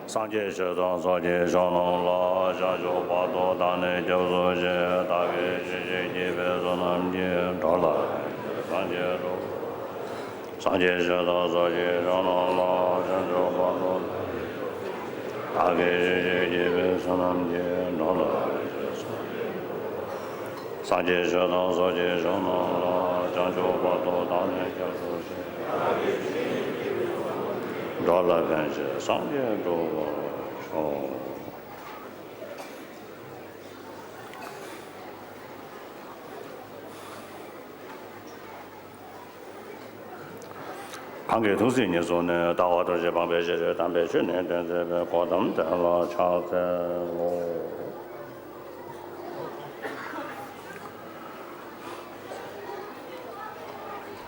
상제 저당 소제 정롱라 자조 바도 단에 저소제 다게 제제 제베서 남제 돌라 상제로 상제 저당 소제 정롱라 자조 바도 다게 제제 제베서 남제 돌라 상제 저당 소제 정롱라 자조 바도 단에 저소제 돌아가면서 상제로 관계 동생이 손에 다와도 방배제를 담배주는 데서 고담들로 차세로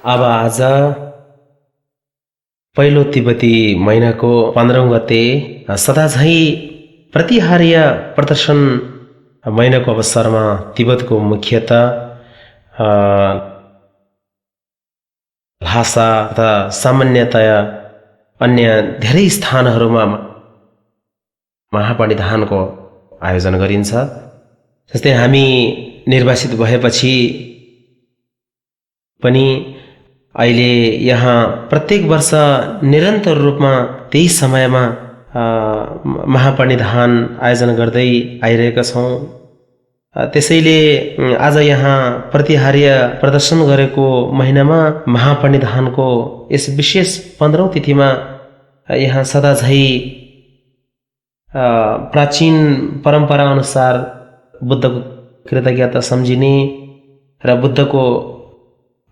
अब आज पहिलो तिब्बती महिनाको 15औं गते सदाझै प्रतिहार्य प्रदर्शन महिनाको अवसरमा तिब्बतको मुख्यतः भाषा तथा सामान्यतया अन्य धेरै स्थानहरूमा महापण्डिधानको आयोजन गरिन्छ। जस्तै हामी निर्वासित भएपछि पनि अहिले यहाँ प्रत्येक वर्ष निरन्तर रूपमा त्यही समयमा महापण्डिधान आयोजना गर्दै आइरहेका छौँ। त्यसैले आज यहाँ प्रतिहार्य प्रदर्शन गरेको महिनामा महापण्डिधानको यस विशेष 15औं तिथिमा यहाँ सदाझै प्राचीन परम्परा अनुसार बुद्धको कृतज्ञता सम्झिने र बुद्धको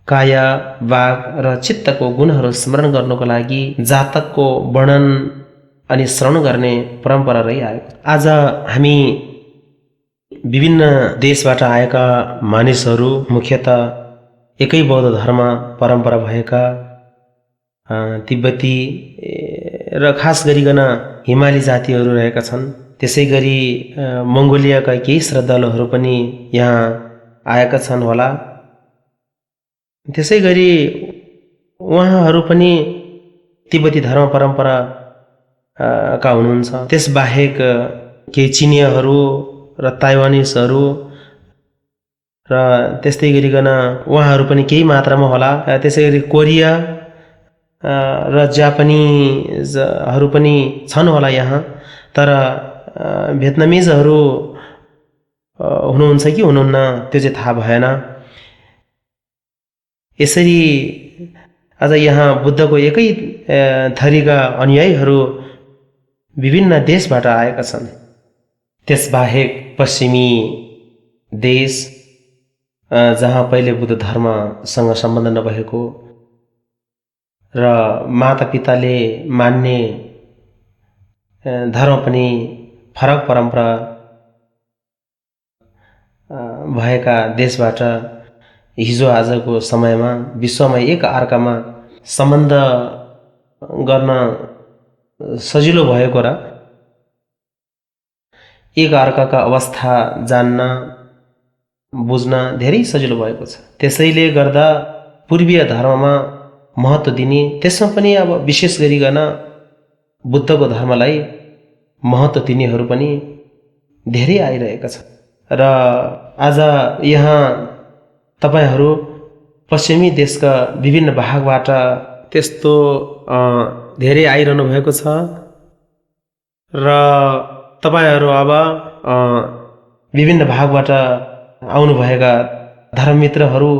काया वाग र चित्तको गुणहरू स्मरण गर्नको लागि जातकको वर्णन अनि श्रवण गर्ने परम्परा रहिआयो। आज हामी विभिन्न देशबाट आएका मानिसहरू मुख्यतः एकै बौद्ध धर्म परम्परा भएका तिब्बती र खास गरिकन हिमाली जातिहरू रहेका छन्। त्यसै गरी मङ्गोलियाका केही श्रद्धालुहरू पनि यहाँ आएका छन् होला। त्यसै गरी उहाँहरू पनि तिब्बती धर्म परम्परा का हुनुहुन्छ। त्यसबाहेक केही चिनियाहरू र ताइवानिसहरू र त्यस्तै गरिकन उहाँहरू पनि केही मात्रामा होला। त्यसै गरी कोरिया र जापानिजहरू पनि छन् होला यहाँ। तर भियतनामिजहरू हुनुहुन्छ कि हुनुहुन्न त्यो चाहिँ थाहा भएन। यसरी आज यहाँ बुद्धको एकै थरीका अनुयायीहरू विभिन्न देशबाट आएका छन्। त्यसबाहेक पश्चिमी देश जहाँ पहिले बुद्ध धर्मसँग सम्बन्ध नभएको र मातापिताले मान्ने धर्म पनि फरक परम्परा भएका देशबाट हिजो आजको समयमा विश्वमा एक अर्कामा सम्बन्ध गर्न सजिलो भएको र एक अर्काका अवस्था जान्न बुझ्न धेरै सजिलो भएको छ। त्यसैले गर्दा पूर्वीय धर्ममा महत्त्व दिने, त्यसमा पनि अब विशेष गरिकन बुद्धको धर्मलाई महत्त्व दिनेहरू पनि धेरै आइरहेका छन्। र आज यहाँ तपाईहरू पश्चिमी देशका विभिन्न भागबाट त्यस्तो धेरै आइरहनु भएको छ र तपाईहरू अब विभिन्न भागबाट आउनुभएका धर्ममित्रहरू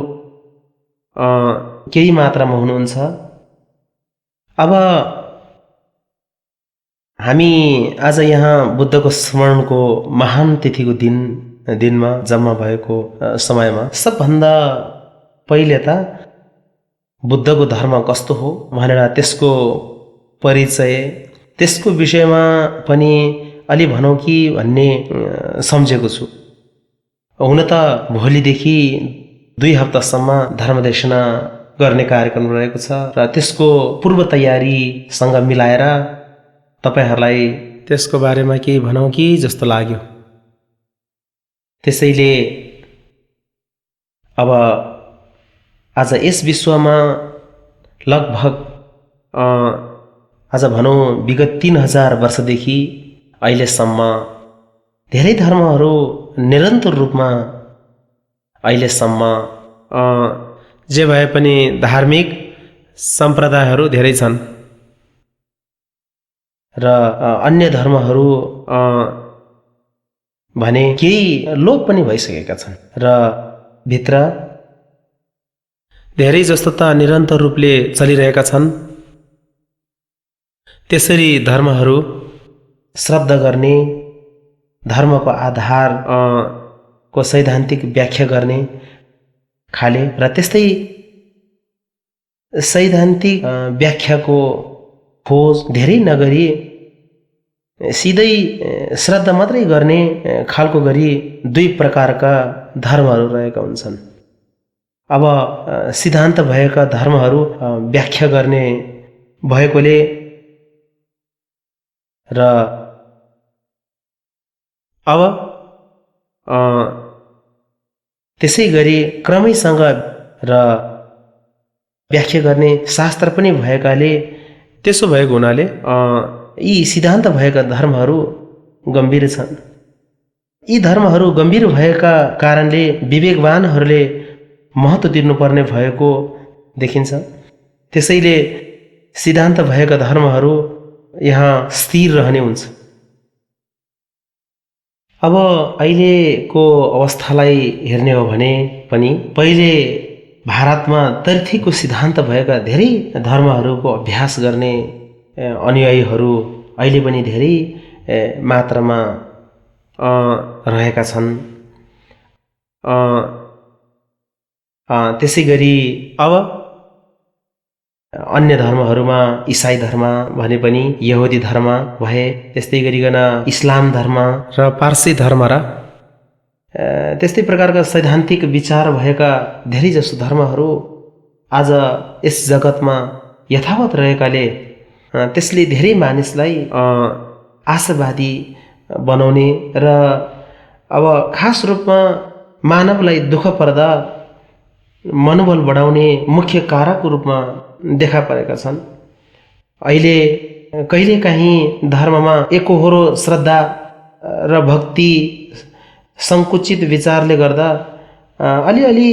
केही मात्रामा हुनुहुन्छ। अब हामी आज यहाँ बुद्धको स्मरणको महान तिथिको दिनमा जम्मा भएको समयमा सबभन्दा पहिले त बुद्धको धर्म कस्तो हो भनेर त्यसको परिचय, त्यसको विषयमा पनि अलि भनौँ कि भन्ने सम्झेको छु। हुन त भोलिदेखि 2 हप्तासम्म धर्मदेशना गर्ने कार्यक्रम रहेको छ र त्यसको पूर्व तयारीसँग मिलाएर तपाईहरूलाई त्यसको बारेमा केही भनौँ कि जस्तो लाग्यो। त्यसैले अब आज यस विश्वमा लगभग आज भनौँ विगत 3000 वर्षदेखि अहिलेसम्म धेरै धर्महरू निरन्तर रूपमा अहिलेसम्म जे भए पनि धार्मिक सम्प्रदायहरू धेरै छन् र अन्य धर्महरू भने केही लोप पनि भइसकेका छन् र भित्र धेरै जस्तो त निरन्तर रूपले चलिरहेका छन्। त्यसरी धर्महरू श्रद्धा गर्ने, धर्मको आधार को सैद्धान्तिक व्याख्या गर्ने खाले र त्यस्तै सैद्धान्तिक व्याख्याको खोज धेरै नगरी सिधै श्रद्धा मात्रै गर्ने खालको गरी 2 प्रकारका धर्महरू रहेका हुन्छन्। अब सिद्धान्त भएका धर्महरू व्याख्या गर्ने भएकोले र अब त्यसै गरी क्रमैसँग र व्याख्या गर्ने शास्त्र पनि भएकाले, त्यसो भएको हुनाले यी सिद्धान्त भएका धर्महरू गम्भीर छन्। यी धर्महरू गम्भीर भएका कारणले विवेकवानहरूले महत्त्व दिनुपर्ने भएको देखिन्छ। त्यसैले सिद्धान्त भएका धर्महरू यहाँ स्थिर रहने हुन्छ। अब अहिलेको अवस्थालाई हेर्ने हो भने पनि पहिले भारतमा तर्थीको सिद्धान्त भएका धेरै धर्महरूको अभ्यास गर्ने अनुयायीहरू अहिले पनि धेरै मात्रामा रहेका छन्। त्यसै गरी अब अन्य धर्महरूमा इसाई धर्म भने पनि यहुदी धर्म भए, त्यस्तै गरिकन इस्लाम धर्म र पारसी धर्म र त्यस्तै प्रकारका सैद्धान्तिक विचार भएका धेरै जसो धर्महरू आज यस जगतमा यथावत रहेकाले त्यसले धेरै मानिसलाई आशावादी बनाउने र अब खास रूपमा मानवलाई दुःख पर्दा मनोबल बढाउने मुख्य कारकको रूपमा देखा परेका छन्। अहिले कहिलेकाहीँ धर्ममा एकहोरो श्रद्धा र भक्ति सङ्कुचित विचारले गर्दा अलिअलि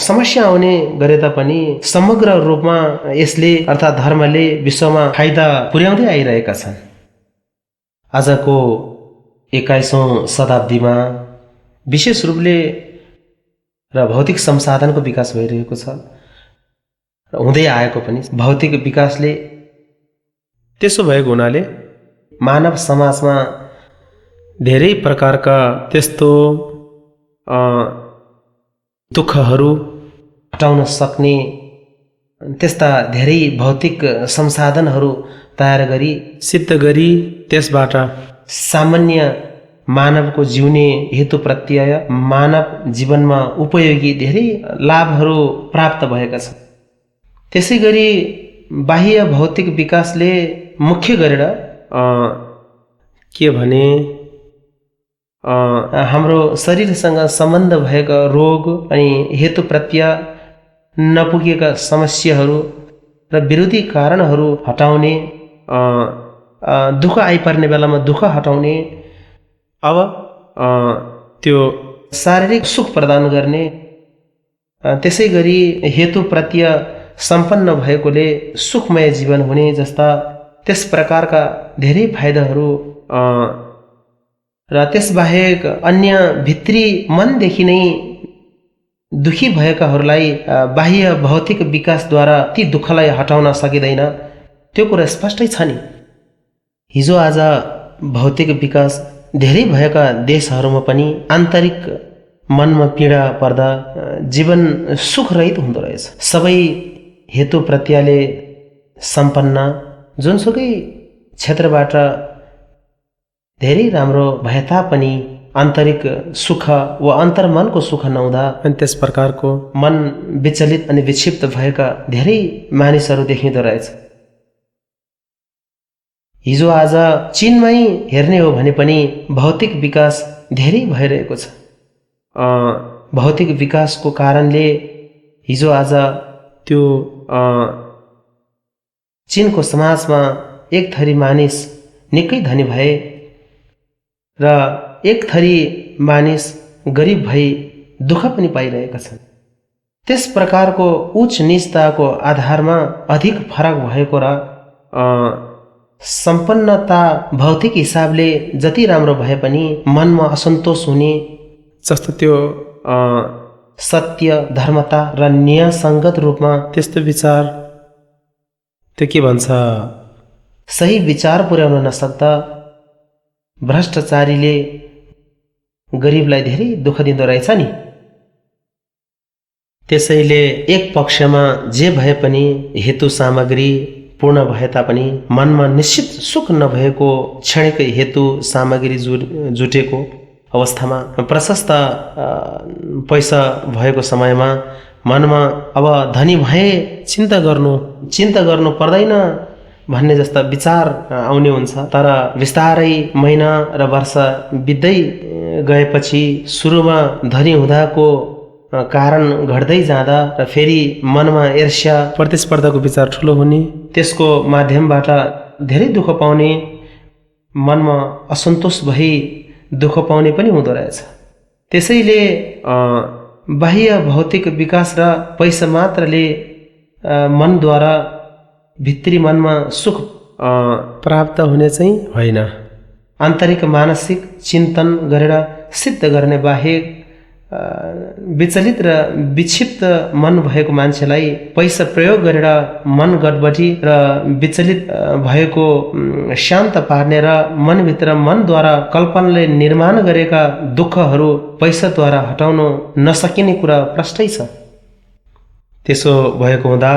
समस्या आउने गरे तापनि समग्र रूपमा यसले अर्थात् धर्मले विश्वमा फाइदा पुर्याउँदै आइरहेका छन्। आजको 21औं शताब्दीमा विशेष रूपले र भौतिक संसाधनको विकास भइरहेको छ र हुँदै आएको पनि भौतिक विकासले। त्यसो भएको हुनाले मानव समाजमा धेरै प्रकारका त्यस्तो दुःखहरू हटाउन सक्ने त्यस्ता धेरै भौतिक संसाधनहरू तयार गरी सिद्ध गरी त्यसबाट सामान्य मानवको जिउने हेतु प्रत्यय मानव जीवनमा उपयोगी धेरै लाभहरू प्राप्त भएका छन्। त्यसै गरी बाह्य भौतिक विकासले मुख्य गरेर के भने हाम्रो शरीरसँग सम्बन्ध भएका रोग अनि हेतु प्रत्यय नपुगेका समस्याहरू र विरोधी कारणहरू हटाउने, दुःख आइपर्ने बेलामा दुःख हटाउने, अब त्यो शारीरिक सुख प्रदान गर्ने, त्यसै गरी हेतु प्रत्यय सम्पन्न भएकोले सुखमय जीवन हुने जस्ता त्यस प्रकारका धेरै फाइदाहरू र त्यसबाहेक अन्य भित्री मनदेखि नै दुखी भएकाहरूलाई बाह्य भौतिक विकासद्वारा ती दुःखलाई हटाउन सकिँदैन, त्यो कुरा स्पष्टै छ नि। हिजो आज भौतिक विकास धेरै भएका देशहरूमा पनि आन्तरिक मनमा पीडा पर्दा जीवन सुखरहित हुँदो रहेछ। सबै हेतु प्रत्याले सम्पन्न, जुनसुकै क्षेत्रबाट धेरै राम्रो भए तापनि आन्तरिक सुख वा अन्तर्मनको सुख नहुँदा अनि त्यस प्रकारको मन विचलित अनि विक्षिप्त भएका धेरै मानिसहरू देखिँदो रहेछ। हिजो आज चीनमै हेर्ने हो भने पनि भौतिक विकास धेरै भइरहेको छ। भौतिक विकासको कारणले हिजो आज त्यो चीनको समाजमा एक थरी मानिस निकै धनी भए र एक थरी मानिस गरिब भई दुःख पनि पाइरहेका छन्। त्यस प्रकारको उच्च नीचताको आधारमा अधिक फरक भएको र सम्पन्नता भौतिक हिसाबले जति राम्रो भए पनि मनमा असन्तोष हुने, जस्तो त्यो सत्य, धर्मता र न्यायसङ्गत रूपमा त्यस्तो विचार, त्यो के भन्छ, सही विचार पुर्याउन नसक्दा भ्रष्टाचारीले गरिबलाई धेरै दुःख दिँदो रहेछ नि। त्यसैले एक पक्षमा जे भए पनि हेतु सामग्री पूर्ण भए तापनि मनमा निश्चित सुख नभएको क्षणिक हेतु सामग्री जुटेको अवस्थामा प्रशस्त पैसा भएको समयमा मनमा अब धनी भए चिन्ता गर्नु पर्दैन भन्ने जस्ता विचार आउने हुन्छ। तर बिस्तारै महिना र वर्ष बित्दै गएपछि सुरुमा धनी हुँदाको कारण घट्दै जाँदा र फेरि मनमा ईर्ष्या प्रतिस्पर्धाको विचार ठुलो हुने, त्यसको माध्यमबाट धेरै दुःख पाउने, मनमा असन्तोष भई दुःख पाउने पनि हुँदो रहेछ। त्यसैले बाह्य भौतिक विकास र पैसा मात्रले मनद्वारा भित्री मनमा सुख प्राप्त हुने चाहिँ होइन। आन्तरिक मानसिक चिन्तन गरेर सिद्ध गर्ने बाहेक विचलित र विक्षिप्त मन भएको मान्छेलाई पैसा प्रयोग गरेर मन गडबडी र विचलित भएको शान्त पार्ने र मनभित्र मनद्वारा कल्पनाले निर्माण गरेका दुःखहरू पैसाद्वारा हटाउन नसकिने कुरा प्रष्टै छ। त्यसो भएको हुँदा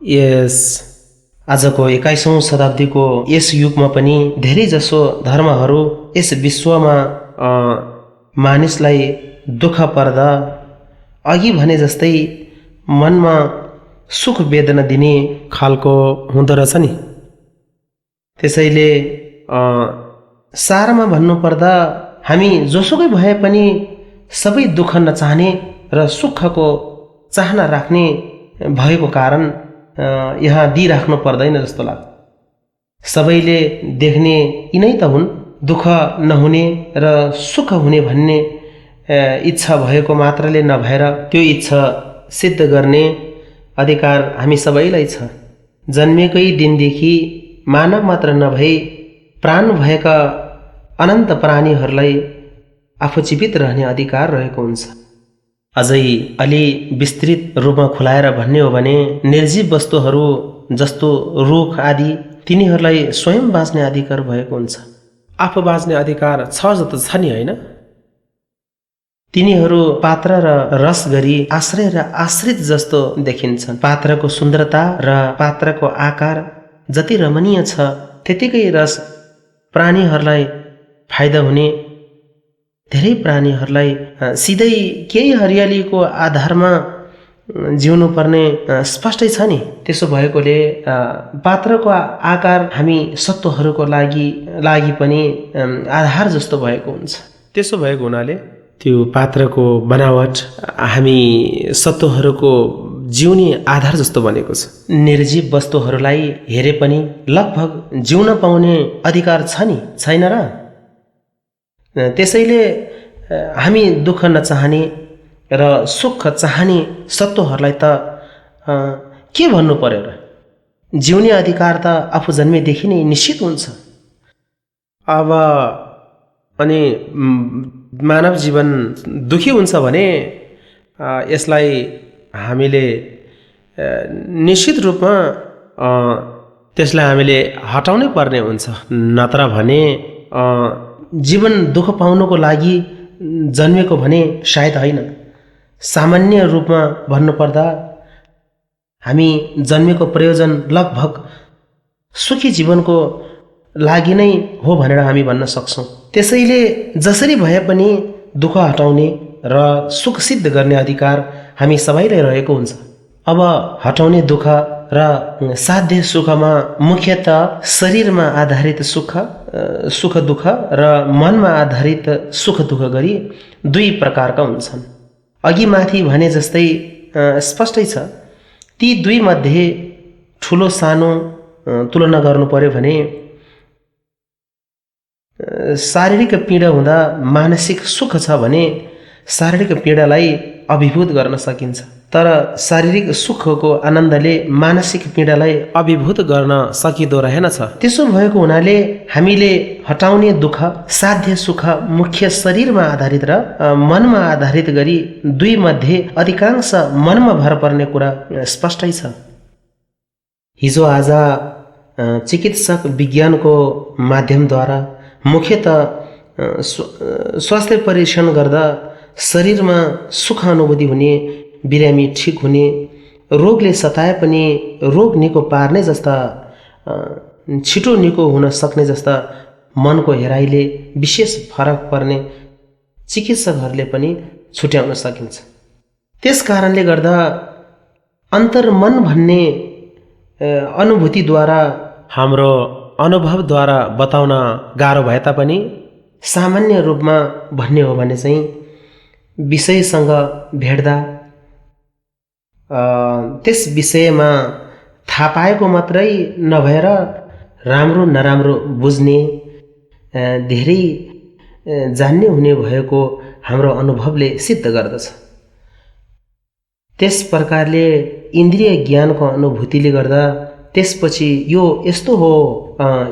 यस आजको 21औं शताब्दीको यस युगमा पनि धेरै जसो धर्महरू यस विश्वमा मानिसलाई दुःख पर्दा अघि भने जस्तै मनमा सुख वेदना दिने खालको हुँदो रहेछ नि। त्यसैले सारमा भन्नुपर्दा हामी जोसुकै भए पनि सबै दुःख नचाहने र सुखको चाहना राख्ने भएको कारण यहाँ दिइराख्नु पर्दैन जस्तो लाग्छ। सबैले देख्ने यिनै त हुन्, दुःख नहुने र सुख हुने भन्ने इच्छा भएको मात्रले नभएर त्यो इच्छा सिद्ध गर्ने अधिकार हामी सबैलाई छ। जन्मेकै दिनदेखि मानव मात्र नभई प्राण भएका अनन्त प्राणीहरूलाई आफू जीवित रहने अधिकार रहेको हुन्छ। अझै अलि विस्तृत रूपमा खुलाएर भन्ने हो भने निर्जीव वस्तुहरू जस्तो रुख आदि तिनीहरूलाई स्वयं बाँच्ने अधिकार भएको हुन्छ। आफू बाँच्ने अधिकार छ जस्तो छ नि, होइन? तिनीहरू पात्र र रस गरी आश्रय र आश्रित जस्तो देखिन्छन्। पात्रको सुन्दरता र पात्रको आकार जति रमणीय छ त्यतिकै रस प्राणीहरूलाई फाइदा हुने, धेरै प्राणीहरूलाई सिधै केही हरियालीको आधारमा जिउनु पर्ने स्पष्टै छ नि। त्यसो भएकोले पात्रको आकार हामी सत्वहरूको लागि पनि आधार जस्तो भएको हुन्छ। त्यसो भएको हुनाले त्यो पात्रको बनावट हामी सत्वहरूको जिउने आधार जस्तो बनेको छ। निर्जीव वस्तुहरूलाई हेरे पनि लगभग जिउन पाउने अधिकार छ नि, छैन र? त्यसैले हामी दुःख नचाहने र सुख चाहने सत्वहरूलाई त के भन्नु पर्यो र? जिउने अधिकार त आफू जन्मेदेखि नै निश्चित हुन्छ। अब अनि मानव जीवन दुखी हुन्छ भने यसलाई हामीले निश्चित रूपमा त्यसलाई हामीले हटाउनै पर्ने हुन्छ। नत्र भने जीवन दुःख पाउनको लागि जन्मेको भने सायद होइन। सामान्य रूपमा भन्नुपर्दा हामी जन्मेको प्रयोजन लगभग सुखी जीवनको लागि नै हो भनेर हामी भन्न सक्छौँ। त्यसैले जसरी भए पनि दुःख हटाउने र सुख सिद्ध गर्ने अधिकार हामी सबैलाई रहेको हुन्छ। अब हटाउने दुःख र साध्य सुखमा मुख्यतः शरीरमा आधारित सुख दुःख र मनमा आधारित सुख दुःख गरी दुई प्रकारका हुन्छन्। अघि माथि भने जस्तै स्पष्टै छ। ती दुई मध्ये ठुलो सानो तुलना गर्नु पर्यो भने शारीरिक पीडा हुँदा मानसिक सुख छ भने शारीरिक पीडालाई अभिभूत गर्न सकिन्छ। तर शारीरिक सुखको आनन्दले मानसिक पीडालाई अभिभूत गर्न सकिँदो रहेनछ। त्यसो भएको हुनाले हामीले हटाउने दुःख साध्य सुख मुख्य शरीरमा आधारित र मनमा आधारित गरी दुई मध्ये अधिकांश मनमा भर पर्ने कुरा स्पष्टै छ। हिजो आज चिकित्सक विज्ञानको माध्यमद्वारा मुख्यतः स्वास्थ्य परीक्षण गर्दा शरीरमा सुख अनुभूति हुने, बिरामी ठिक हुने, रोगले सताए पनि रोग निको पार्ने जस्ता छिटो निको हुन सक्ने जस्ता मनको हेराइले विशेष फरक पर्ने चिकित्सकहरूले पनि छुट्याउन सकिन्छ। त्यस कारणले गर्दा अन्तर्मन भन्ने अनुभूतिद्वारा हाम्रो अनुभवद्वारा बताउन गाह्रो भए तापनि सामान्य रूपमा भन्ने हो भने चाहिँ विषयसँग भेट्दा त्यस विषयमा थाहा पाएको मात्रै नभएर राम्रो नराम्रो बुझ्ने, धेरै जान्ने हुने भएको हाम्रो अनुभवले सिद्ध गर्दछ। त्यस प्रकारले इन्द्रिय ज्ञानको अनुभूतिले गर्दा त्यसपछि यो यस्तो हो,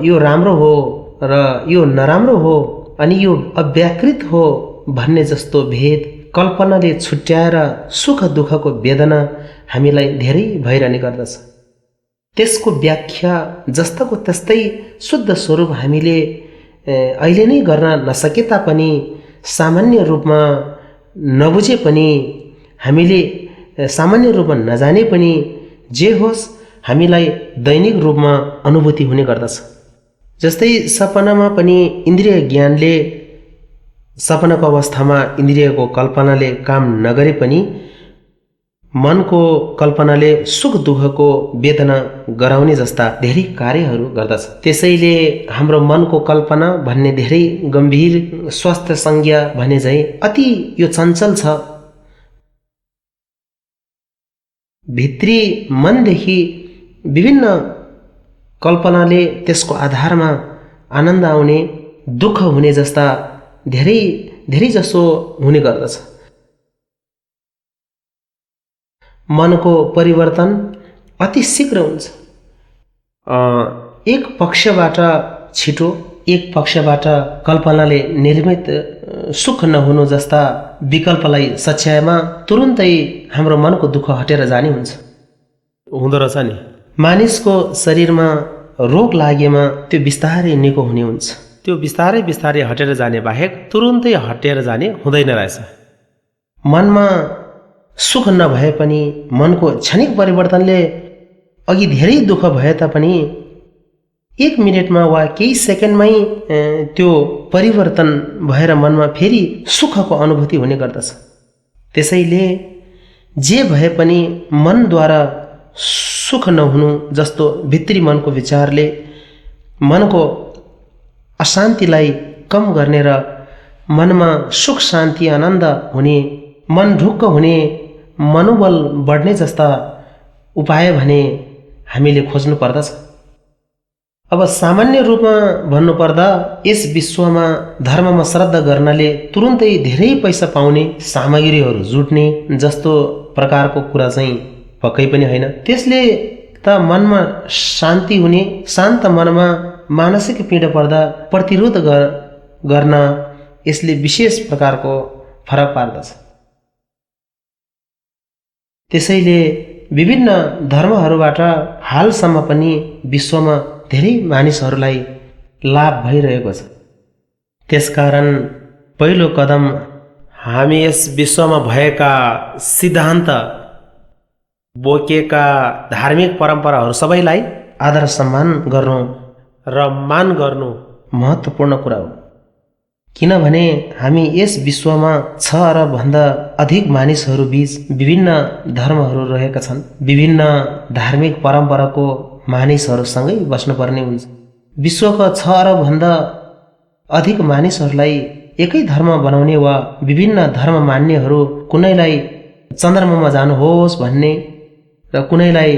यो राम्रो हो र यो नराम्रो हो अनि यो अव्याकृत हो भन्ने जस्तो भेद कल्पनाले छुट्याएर सुख दुःखको वेदना हामीलाई धेरै भइरहने गर्दछ। त्यसको व्याख्या जस्ताको त्यस्तै शुद्ध स्वरूप हामीले अहिले नै गर्न नसके तापनि सामान्य रूपमा नबुझे पनि हामीले सामान्य रूपमा नजाने पनि जे होस् हामीलाई दैनिक रूपमा अनुभूति हुने गर्दछ। जस्तै सपनामा पनि इन्द्रिय ज्ञानले सपनाको अवस्थामा इन्द्रियको कल्पनाले काम नगरे पनि मनको कल्पनाले सुख दुःखको वेदना गराउने जस्ता धेरै कार्यहरू गर्दछ। त्यसैले हाम्रो मनको कल्पना भन्ने धेरै गम्भीर स्वास्थ्य संज्ञा भने चाहिँ अति यो चञ्चल छ। भित्री मनदेखि विभिन्न कल्पनाले त्यसको आधारमा आनन्द आउने, दुःख हुने जस्ता धेरै धेरै जसो हुने गर्दछ। मनको परिवर्तन अति शीघ्र हुन्छ। एक पक्षबाट छिटो, एक पक्षबाट कल्पनाले निर्मित सुख नहुनु जस्ता विकल्पलाई सच्याएमा तुरुन्तै हाम्रो मनको दुःख हटेर जाने हुन्छ। हुँदो रहेछ नि, मानिसको शरीरमा रोग लागेमा त्यो बिस्तारै निको हुने हुन्छ। त्यो बिस्तारै बिस्तारै हटेर जाने बाहेक तुरुन्तै हटेर जाने हुँदैन रहेछ। मनमा सुख नभए पनि मनको क्षणिक परिवर्तनले अघि धेरै दुःख भए तापनि 1 मिनेटमा वा केही सेकेन्डमै त्यो परिवर्तन भएर मनमा फेरि सुखको अनुभूति हुने गर्दछ। त्यसैले जे भए पनि मनद्वारा सुख नहुनु जस्तो भित्री मनको विचारले मनको अशान्तिलाई कम गर्ने र मनमा सुख शान्ति आनन्द हुने, मन ढुक्क हुने, मनोबल बढ्ने जस्ता उपाय भने हामीले खोज्नु पर्दछ। अब सामान्य रूपमा भन्नुपर्दा यस विश्वमा धर्ममा श्रद्धा गर्नाले तुरुन्तै धेरै पैसा पाउने, सामग्रीहरू जुट्ने जस्तो प्रकारको कुरा चाहिँ पक्कै पनि होइन। त्यसले त मनमा शान्ति हुने, शान्त मनमा मानसिक पीडा पर्दा प्रतिरोध गर्न यसले विशेष प्रकारको फरक पार्दछ। त्यसैले विभिन्न धर्महरूबाट हालसम्म पनि विश्वमा धेरै मानिसहरूलाई लाभ भइरहेको छ। त्यसकारण पहिलो कदम हामी यस विश्वमा भएका सिद्धान्त बोकेका धार्मिक परम्पराहरू सबैलाई आदर सम्मान गर्नु र मान गर्नु महत्त्वपूर्ण कुरा हो। किनभने हामी यस विश्वमा 6 अरबभन्दा अधिक मानिसहरू बीच विभिन्न धर्महरू रहेका छन्। विभिन्न धार्मिक परम्पराको मानिसहरूसँगै बस्नुपर्ने हुन्छ। विश्वका 6 अरबभन्दा अधिक मानिसहरूलाई एकै धर्म बनाउने वा विभिन्न धर्म मान्नेहरू कुनैलाई चन्द्रमामा जानुहोस् भन्ने र कुनैलाई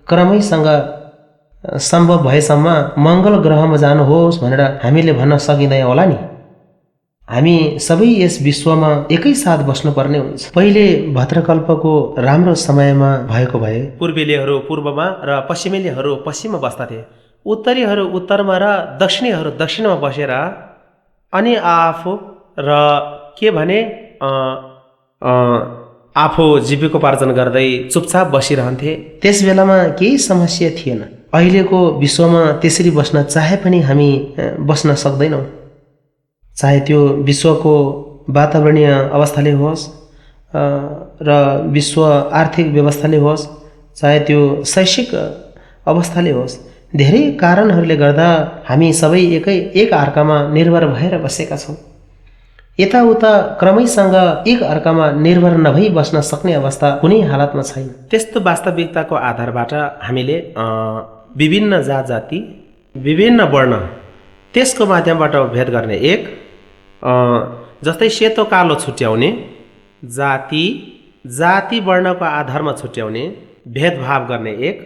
क्रमैसँग सम्भव भएसम्म मङ्गल ग्रहमा जानुहोस् भनेर हामीले भन्न सकिँदैन होला नि। हामी सबै यस विश्वमा एकैसाथ बस्नुपर्ने हुन्छ। पहिले भद्रकल्पको राम्रो समयमा भएको भए पूर्वेलीहरू पूर्वमा र पश्चिमेलीहरू पश्चिममा बस्दथे। उत्तरीहरू उत्तरमा र दक्षिणीहरू दक्षिणमा बसेर अनि आफू र के भने आफू जीविकोपार्जन गर्दै चुपचाप बसिरहन्थे। त्यस बेलामा केही समस्या थिएन। अहिलेको विश्वमा त्यसरी बस्न चाहे पनि हामी बस्न सक्दैनौँ। चाहे त्यो विश्वको वातावरणीय अवस्थाले होस् र विश्व आर्थिक व्यवस्थाले होस्, चाहे त्यो शैक्षिक अवस्थाले होस्, धेरै कारणहरूले गर्दा हामी सबै एक अर्कामा निर्भर भएर बसेका छौँ। यताउता क्रमैसँग एक अर्कामा निर्भर नभई बस्न सक्ने अवस्था कुनै हालतमा छैन। त्यस्तो वास्तविकताको आधारबाट हामीले विभिन्न जात जाति, विभिन्न वर्ण त्यसको माध्यमबाट भेद गर्ने एक, जस्तै सेतो कालो छुट्याउने, जाति वर्णको आधारमा छुट्याउने, भेदभाव गर्ने एक,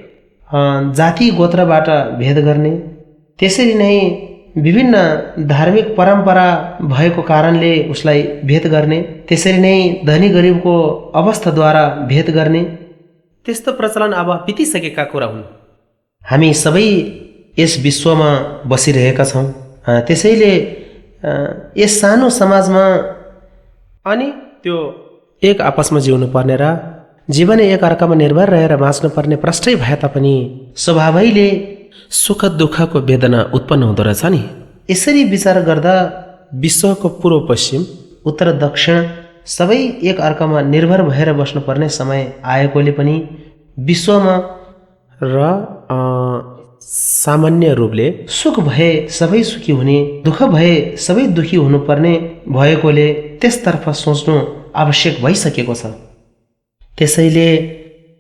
जाति गोत्रबाट भेद गर्ने, त्यसरी नै विभिन्न धार्मिक परम्परा भएको कारणले उसलाई भेद गर्ने, त्यसरी नै धनी गरिबको अवस्थाद्वारा भेद गर्ने, त्यस्तो प्रचलन अब बितिसकेका कुरा हुन्। हामी सबै यस विश्वमा बसिरहेका छौँ। त्यसैले यस सानो समाजमा अनि त्यो एक आपसमा जिउनु पर्ने र जीवन एक अर्कामा निर्भर रहेर बाँच्नु पर्ने प्रष्टै भए तापनि स्वभावैले सुख दुःखको वेदना उत्पन्न हुँदो रहेछ नि। यसरी विचार गर्दा विश्वको पूर्व पश्चिम, उत्तर दक्षिण सबै एक अर्कामा निर्भर भएर बस्नुपर्ने समय आएकोले पनि विश्वमा र सामान्य रूपले सुख भए सबै सुखी हुने, दुःख भए सबै दुखी हुनुपर्ने भएकोले त्यसतर्फ सोच्नु आवश्यक भइसकेको छ। त्यसैले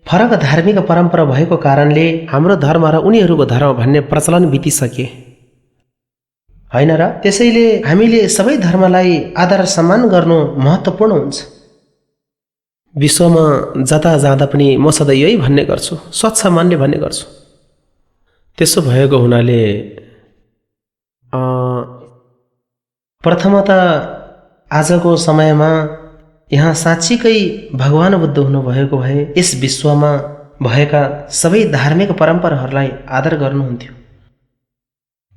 फरक धार्मिक परम्परा भएको कारणले हाम्रो धर्म र उनीहरूको धर्म भन्ने प्रचलन बितिसके होइन र? त्यसैले हामीले सबै धर्मलाई आदर सम्मान गर्नु महत्त्वपूर्ण हुन्छ। विश्वमा जता जाँदा पनि म सधैँ यही भन्ने गर्छु, स्वच्छ मनले भन्ने गर्छु। त्यसो भएको हुनाले प्रथमतः आजको समयमा यहाँ साँच्चीकै भगवान बुद्ध हुनुभएको भए यस विश्वमा भएका सबै धार्मिक परम्पराहरूलाई आदर गर्नुहुन्थ्यो।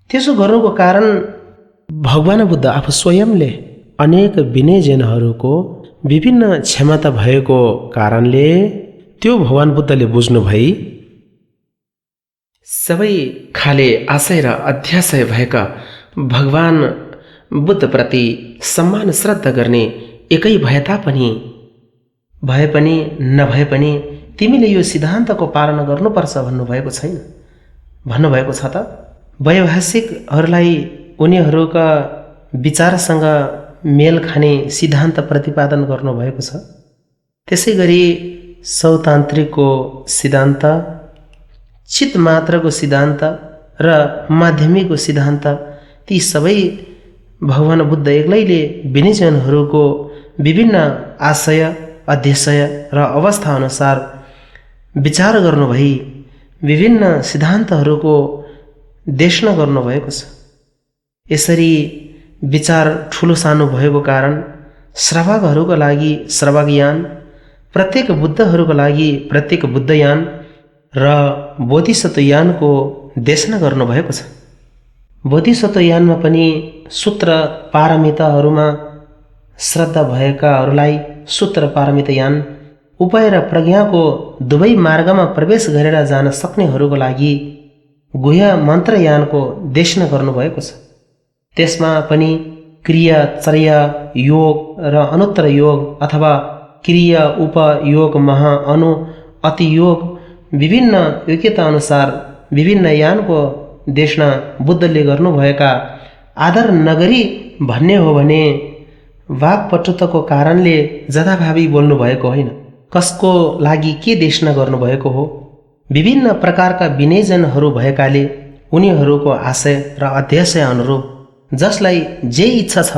त्यसो गर्नुको कारण भगवान बुद्ध आफू स्वयंले अनेक विनयजनहरूको विभिन्न क्षमता भएको कारणले त्यो भगवान बुद्धले बुझ्नु भई सबै खाले आशय र अध्याशय भएका भगवान बुद्धप्रति सम्मान श्रद्धा गर्ने एकै भए पनि नभए पनि तिमीले यो सिद्धान्तको पालना गर्नुपर्छ भन्नुभएको छैन। भन्नुभएको छ त वैभाषिकहरूलाई उनीहरूका विचारसँग मेल खाने सिद्धान्त प्रतिपादन गर्नुभएको छ। त्यसै गरी सौतान्त्रिकको सिद्धान्त, चितमात्रको सिद्धान्त र माध्यमिकको सिद्धान्त ती सबै भगवान बुद्ध एक्लैले विनयजनहरूको विभिन्न आशय, अध्यशय र अवस्था अनुसार विचार गर्नुभई विभिन्न सिद्धान्तहरूको देशना गर्नुभएको छ। यसरी विचार ठुलो सानो भएको कारण श्रावकहरूको लागि श्रावकयान, प्रत्येक बुद्धहरूको लागि प्रत्येक बुद्धयान र बोधिसत्वयानको देशना गर्नुभएको छ। बोधिसत्व यानमा पनि सूत्र पारमिताहरूमा श्रद्धा भएकाहरूलाई सूत्र पारमिता यान उपाय र प्रज्ञाको दुवै मार्गमा प्रवेश गरेर जान सक्नेहरूको लागि गुह्य मन्त्रयानको देशना गर्नुभएको छ। त्यसमा पनि क्रिया चर्या योग र अनुत्तर योग अथवा क्रिया उपयोग महा अनु अति योग विभिन्न योग्यता अनुसार विभिन्न यानको देशना बुद्धले गर्नुभएका आदर नगरी भन्ने हो भने वाक्पटुताको कारणले जथाभावी बोल्नु भएको होइन। कसको लागि के देशना गर्नुभएको हो। विभिन्न प्रकारका विनयजनहरू भएकाले उनीहरूको आशय र अध्याशय अनुरूप जसलाई जे इच्छा छ,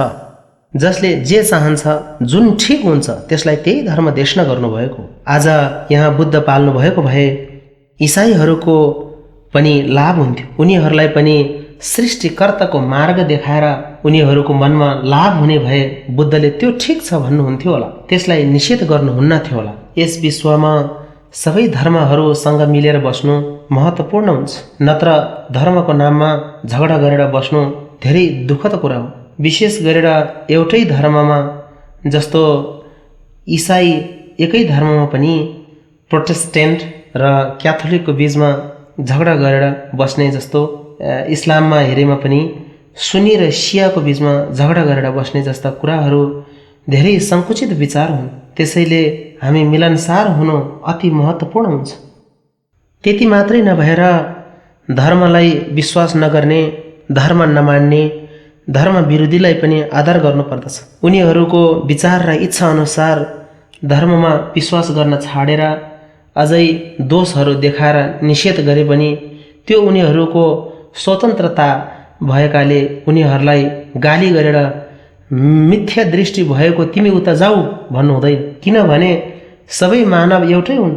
जसले जे चाहन्छ, जुन ठिक हुन्छ त्यसलाई त्यही धर्म देशना गर्नुभएको। आज यहाँ बुद्ध पाल्नु भएको भए इसाईहरूको पनि लाभ हुन्थ्यो। उनीहरूलाई पनि सृष्टिकर्ताको मार्ग देखाएर उनीहरूको मनमा लाभ हुने भए बुद्धले त्यो ठिक छ भन्नुहुन्थ्यो होला, त्यसलाई निषेध गर्नुहुन्न थियो होला। यस विश्वमा सबै धर्महरूसँग मिलेर बस्नु महत्त्वपूर्ण हुन्छ, नत्र धर्मको नाममा झगडा गरेर बस्नु धेरै दुःखद कुरा हो। विशेष गरेर एउटै धर्ममा जस्तो इसाई एकै धर्ममा पनि प्रोटेस्टेन्ट र क्याथोलिकको बीचमा झगडा गरेर बस्ने जस्तो इस्लाममा हेरेमा पनि सुन्नी र सियाको बीचमा झगडा गरेर बस्ने जस्ता कुराहरू धेरै सङ्कुचित विचार हुन्। त्यसैले हामी मिलनसार हुनु अति महत्त्वपूर्ण हुन्छ। त्यति मात्रै नभएर धर्मलाई विश्वास नगर्ने, धर्म नमान्ने, धर्म विरोधीलाई पनि आदर गर्नुपर्दछ। उनीहरूको विचार र इच्छा अनुसार धर्ममा विश्वास गर्न छाडेर अझै दोषहरू देखाएर निषेध गरे पनि त्यो उनीहरूको स्वतन्त्रता भएकाले उनीहरूलाई गाली गरेर मिथ्या दृष्टि भएको तिमी उता जाऊ भन्नु हुँदैन, किनभने सबै मानव एउटै हुन्।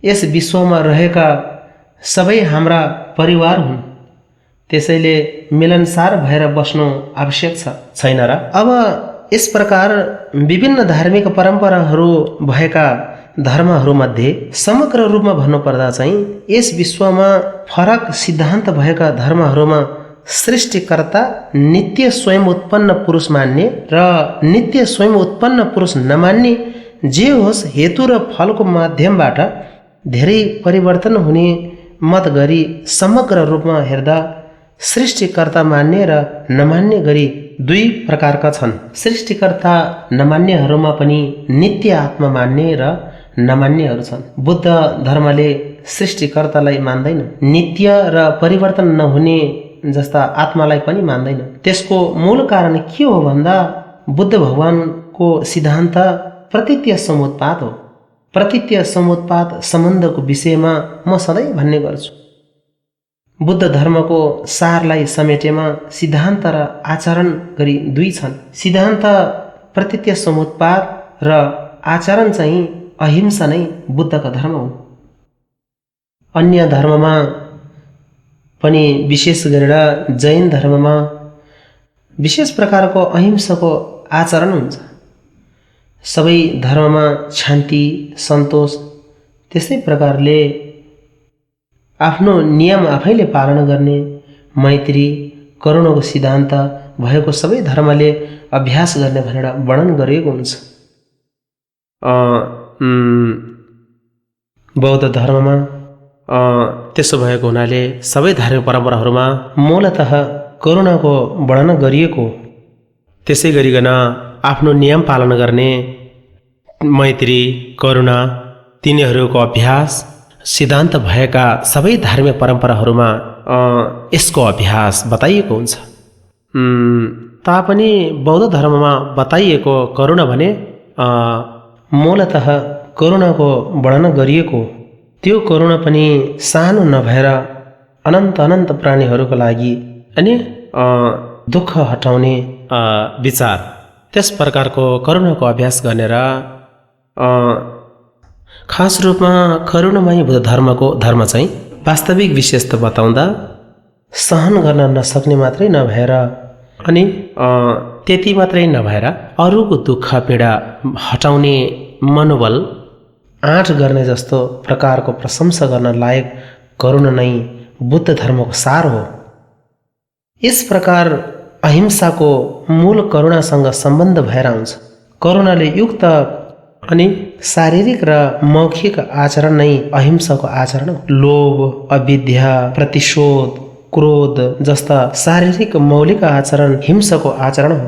यस विश्वमा रहेका सबै हाम्रा परिवार हुन्। त्यसैले मिलनसार भएर बस्नु आवश्यक छैन र? अब यस प्रकार विभिन्न धार्मिक परम्पराहरू भएका धर्महरूमध्ये समग्र रूपमा भन्नुपर्दा चाहिँ यस विश्वमा फरक सिद्धान्त भएका धर्महरूमा सृष्टिकर्ता नित्य स्वयं उत्पन्न पुरुष मान्ने र नित्य स्वयं उत्पन्न पुरुष नमान्ने, जे होस् हेतु र फलको माध्यमबाट धेरै परिवर्तन हुने मत गरी समग्र रूपमा हेर्दा सृष्टिकर्ता मान्ने र नमान्ने गरी दुई प्रकारका छन्। सृष्टिकर्ता नमान्नेहरूमा पनि नित्य आत्मा मान्ने र नमान्नेहरू छन्। बुद्ध धर्मले सृष्टिकर्तालाई मान्दैन, नित्य र परिवर्तन नहुने जस्ता आत्मालाई पनि मान्दैन। त्यसको मूल कारण के हो भन्दा बुद्ध भगवानको सिद्धान्त प्रतित्य समुत्पाद हो। प्रतित्य समुत्पाद सम्बन्धको विषयमा म सधैँ भन्ने गर्छु। बुद्ध धर्मको सारलाई समेटेमा सिद्धान्त र आचरण गरी दुई छन्। सिद्धान्त प्रतित्य समुत्पाद र आचरण चाहिँ अहिंसा नै बुद्धका धर्म हो। अन्य धर्ममा पनि विशेष गरेर जैन धर्ममा विशेष प्रकारको अहिंसाको आचरण हुन्छ। सबै धर्ममा शान्ति, सन्तोष, त्यस्तै प्रकारले आफ्नो नियम आफैले पालन गर्ने, मैत्री, करुणाको सिद्धान्त भएको सबै धर्मले अभ्यास गर्ने भनेर वर्णन गरिएको हुन्छ। बौद्ध धर्ममा त्यसो भएको हुनाले सबै धार्मिक परम्पराहरूमा मूलतः करुणाको वर्णन गरिएको। त्यसै गरिकन आफ्नो नियम पालन गर्ने, मैत्री, करुणा तिनीहरूको अभ्यास सिद्धान्त भएका सबै धार्मिक परम्पराहरूमा यसको अभ्यास बताइएको हुन्छ। तापनि बौद्ध धर्ममा बताइएको करुणा भने मूलतः करुणाको वर्णन गरिएको। त्यो करुणा पनि सानो नभएर अनन्त प्राणीहरूको लागि अनि दुःख हटाउने विचार, त्यस प्रकारको करुणाको अभ्यास गर्ने र खास रूपमा करुणामय बुद्ध धर्मको धर्म चाहिँ वास्तविक विशेषता बताउँदा सहन गर्न नसक्ने मात्रै नभएर अनि त्यति मात्रै नभएर अरूको दुःख पीडा हटाउने मनोबल आँट गर्ने जस्तो प्रकारको प्रशंसा गर्न लायक करुणा नै बुद्ध धर्मको सार हो। यस प्रकार अहिंसाको मूल करुणासँग सम्बन्ध भएर आउँछ। करुणाले युक्त अनि शारीरिक र मौखिक आचरण नै अहिंसाको आचरण हो। लोभ, अविद्या, प्रतिशोध, क्रोध जस्ता शारीरिक मौलिक आचरण हिंसाको आचरण हो।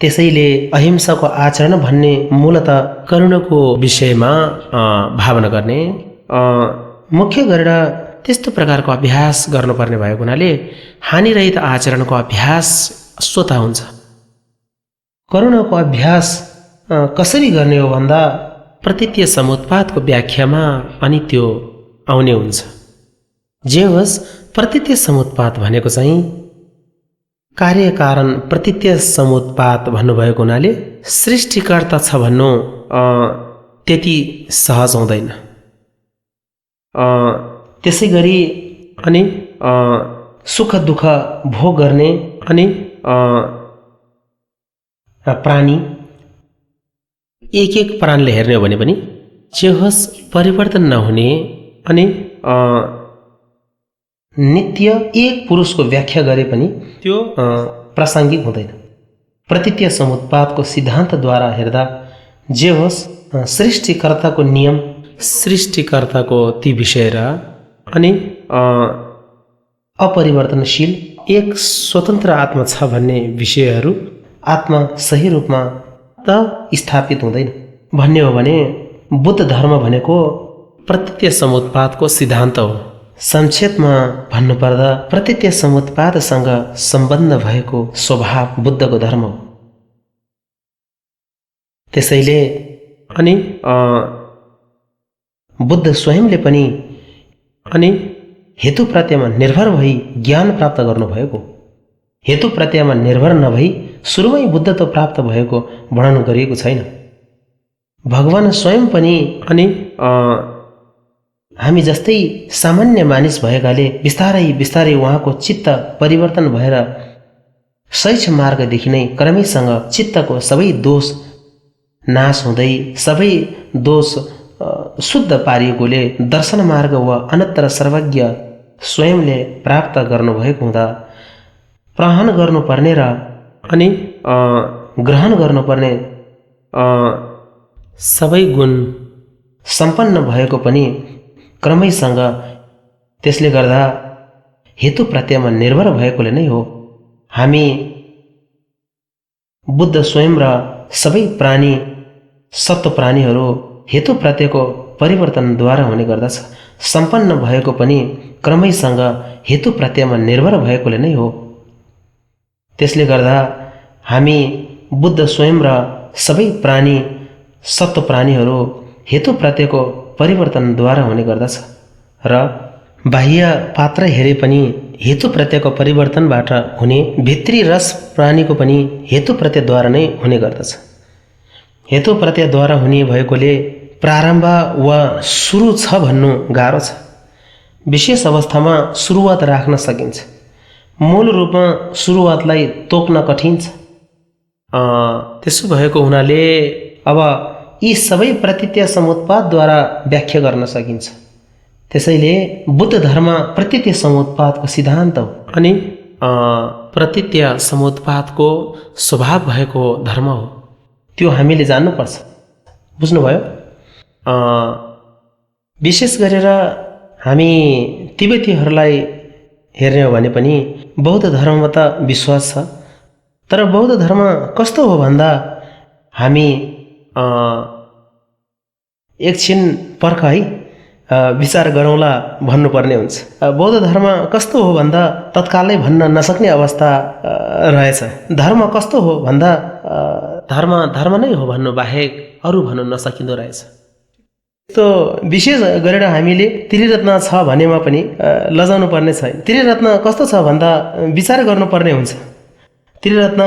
त्यसैले अहिंसाको आचरण भन्ने मूलत करुणाको विषयमा भावना गर्ने, मुख्य गरेर त्यस्तो प्रकारको अभ्यास गर्नुपर्ने भएको हुनाले हानिरहित आचरणको अभ्यास स्वतः हुन्छ। करुणाको अभ्यास कसरी गर्ने हो भन्दा प्रतित्य समुत्पादको व्याख्यामा अनि त्यो आउने हुन्छ। जे होस्, प्रतित्य समुत्पाद भनेको चाहिँ कार्यकारण प्रतित्य समुत्पाद भन्नुभएको हुनाले सृष्टिकर्ता छ भन्नु त्यति सहज हुँदैन। त्यसै गरी अनि सुख दुःख भोग गर्ने अनि प्राणी एक एक प्राणले हेर्ने हो भने पनि जे होस् परिवर्तन नहुने अनि नित्य एक पुरुषको व्याख्या गरे पनि त्यो प्रासङ्गिक हुँदैन। प्रतित्य समुत्पादको सिद्धान्तद्वारा हेर्दा जे होस् सृष्टिकर्ताको नियम, सृष्टिकर्ताको ती विषय र अनि अपरिवर्तनशील एक स्वतन्त्र आत्मा छ भन्ने विषयहरू आत्मा सही रूपमा त स्थापित हुँदैन। भन्ने हो भने बुद्ध धर्म भनेको प्रतित्य समुत्पादको सिद्धान्त हो। संक्षेपमा भन्नुपर्दा प्रतित्य समुत्पादसँग सम्बन्ध भएको स्वभाव बुद्धको धर्म हो। त्यसैले अनि बुद्ध स्वयंले पनि अनि हेतु प्रत्ययमा निर्भर भई ज्ञान प्राप्त गर्नुभएको। हेतु प्रत्ययमा निर्भर नभई सुरुमै बुद्धत्व प्राप्त भएको वर्णन गरिएको छैन। भगवान स्वयं पनि अनि हामी जस्तै सामान्य मानिस भएकाले बिस्तारै बिस्तारै उहाँको चित्त परिवर्तन भएर शैक्ष मार्गदेखि नै क्रमैसँग चित्तको सबै दोष नाश हुँदै सबै दोष शुद्ध पारिएकोले दर्शन मार्ग वा अनन्तर सर्वज्ञ स्वयंले प्राप्त गर्नुभएको हुँदा प्रहन गर्नुपर्ने र अनि ग्रहण गर्नुपर्ने सबै गुण सम्पन्न भएको पनि क्रमैसँग त्यसले गर्दा हेतु प्रत्ययमा निर्भर भएकोले नै हो। हामी बुद्ध स्वयं र सबै प्राणी सत्व प्राणीहरू हेतु प्रत्ययको परिवर्तनद्वारा हुने गर्दछ। सम्पन्न भएको पनि क्रमैसँग हेतु प्रत्ययमा निर्भर भएकोले नै हो। त्यसले गर्दा हामी बुद्ध स्वयं र सबै प्राणी सत्व प्राणीहरू हेतु प्रत्ययको परिवर्तनद्वारा हुने गर्दछ र बाह्य पात्र हेरे पनि हेतु प्रत्ययको परिवर्तनबाट हुने भित्री रस प्राणीको पनि हेतु प्रत्ययद्वारा नै हुने गर्दछ। हेतु प्रत्ययद्वारा हुने भएकोले प्रारम्भ वा सुरु छ भन्नु गाह्रो छ। विशेष अवस्थामा सुरुवात राख्न सकिन्छ, मूल रूपमा सुरुवातलाई तोक्न कठिन छ। त्यसो भएको हुनाले अब यी सबै प्रतित्य समुत्पादद्वारा व्याख्या गर्न सकिन्छ। त्यसैले बुद्ध धर्म प्रतित्य समुत्पादको सिद्धान्त हो अनि प्रतित्य समुत्पादको स्वभाव भएको धर्म हो। त्यो हामीले जान्नुपर्छ। बुझ्नुभयो? विशेष गरेर हामी तिब्बतीहरूलाई हेर्ने हो भने पनि बौद्ध धर्ममा त विश्वास छ। तर बौद्ध धर्म कस्तो हो भन्दा हामी एकछिन पर्ख है विचार गरौँला भन्नुपर्ने हुन्छ। बौद्ध धर्म कस्तो हो भन्दा तत्कालै भन्न नसक्ने अवस्था रहेछ। धर्म कस्तो हो भन्दा धर्म धर्म नै हो भन्नु बाहेक अरू भन्नु नसकिँदो रहेछ। यस्तो विशेष गरेर हामीले त्रिरत्न छ भनेमा पनि लजाउनु पर्ने छैन। त्रिरत्न कस्तो छ भन्दा विचार गर्नुपर्ने हुन्छ। त्रिरत्न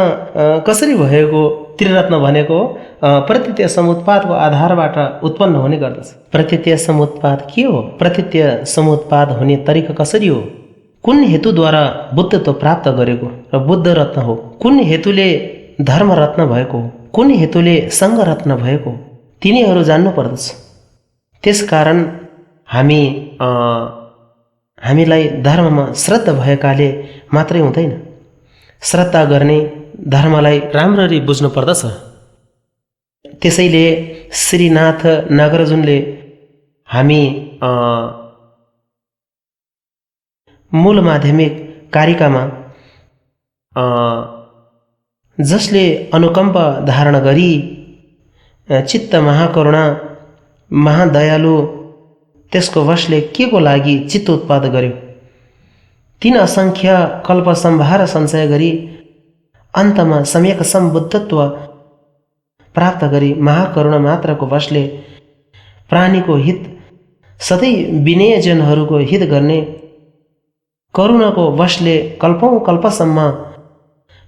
कसरी भएको? त्रिरत्न भनेको प्रतित्य समुत्पादको आधारबाट उत्पन्न हुने गर्दछ। प्रतित्य समुत्पाद के हो? प्रतित्य समुत्पाद हुने तरिका कसरी हो? कुन हेतुद्वारा बुद्धत्व प्राप्त गरेको र बुद्ध रत्न हो? कुन हेतुले धर्म रत्न भएको हो? कुन हेतुले सङ्घ रत्न भएको हो? तिनीहरू जान्नु पर्दछ। त्यसकारण हामीलाई धर्ममा श्रद्धा भएकाले मात्रै हुँदैन, श्रद्धा गर्ने धर्मलाई राम्ररी बुझ्नु पर्दछ। त्यसैले श्रीनाथ नागार्जुनले हामी मूल माध्यमिक कारिकामा जसले अनुकम्प धारण गरी चित्त महाकरुणा महादयालु त्यसको वशले के को लागि चित्त उत्पाद गर्यो, तीन असङ्ख्य कल्प सम्भार सञ्चय गरी अन्तमा सम्यक सम्बुद्धत्व प्राप्त गरी महाकरुणा मात्रको वशले प्राणीको हित सधैँ विनयजनहरूको हित गर्ने करुणाको वशले कल्पौँ कल्पसम्म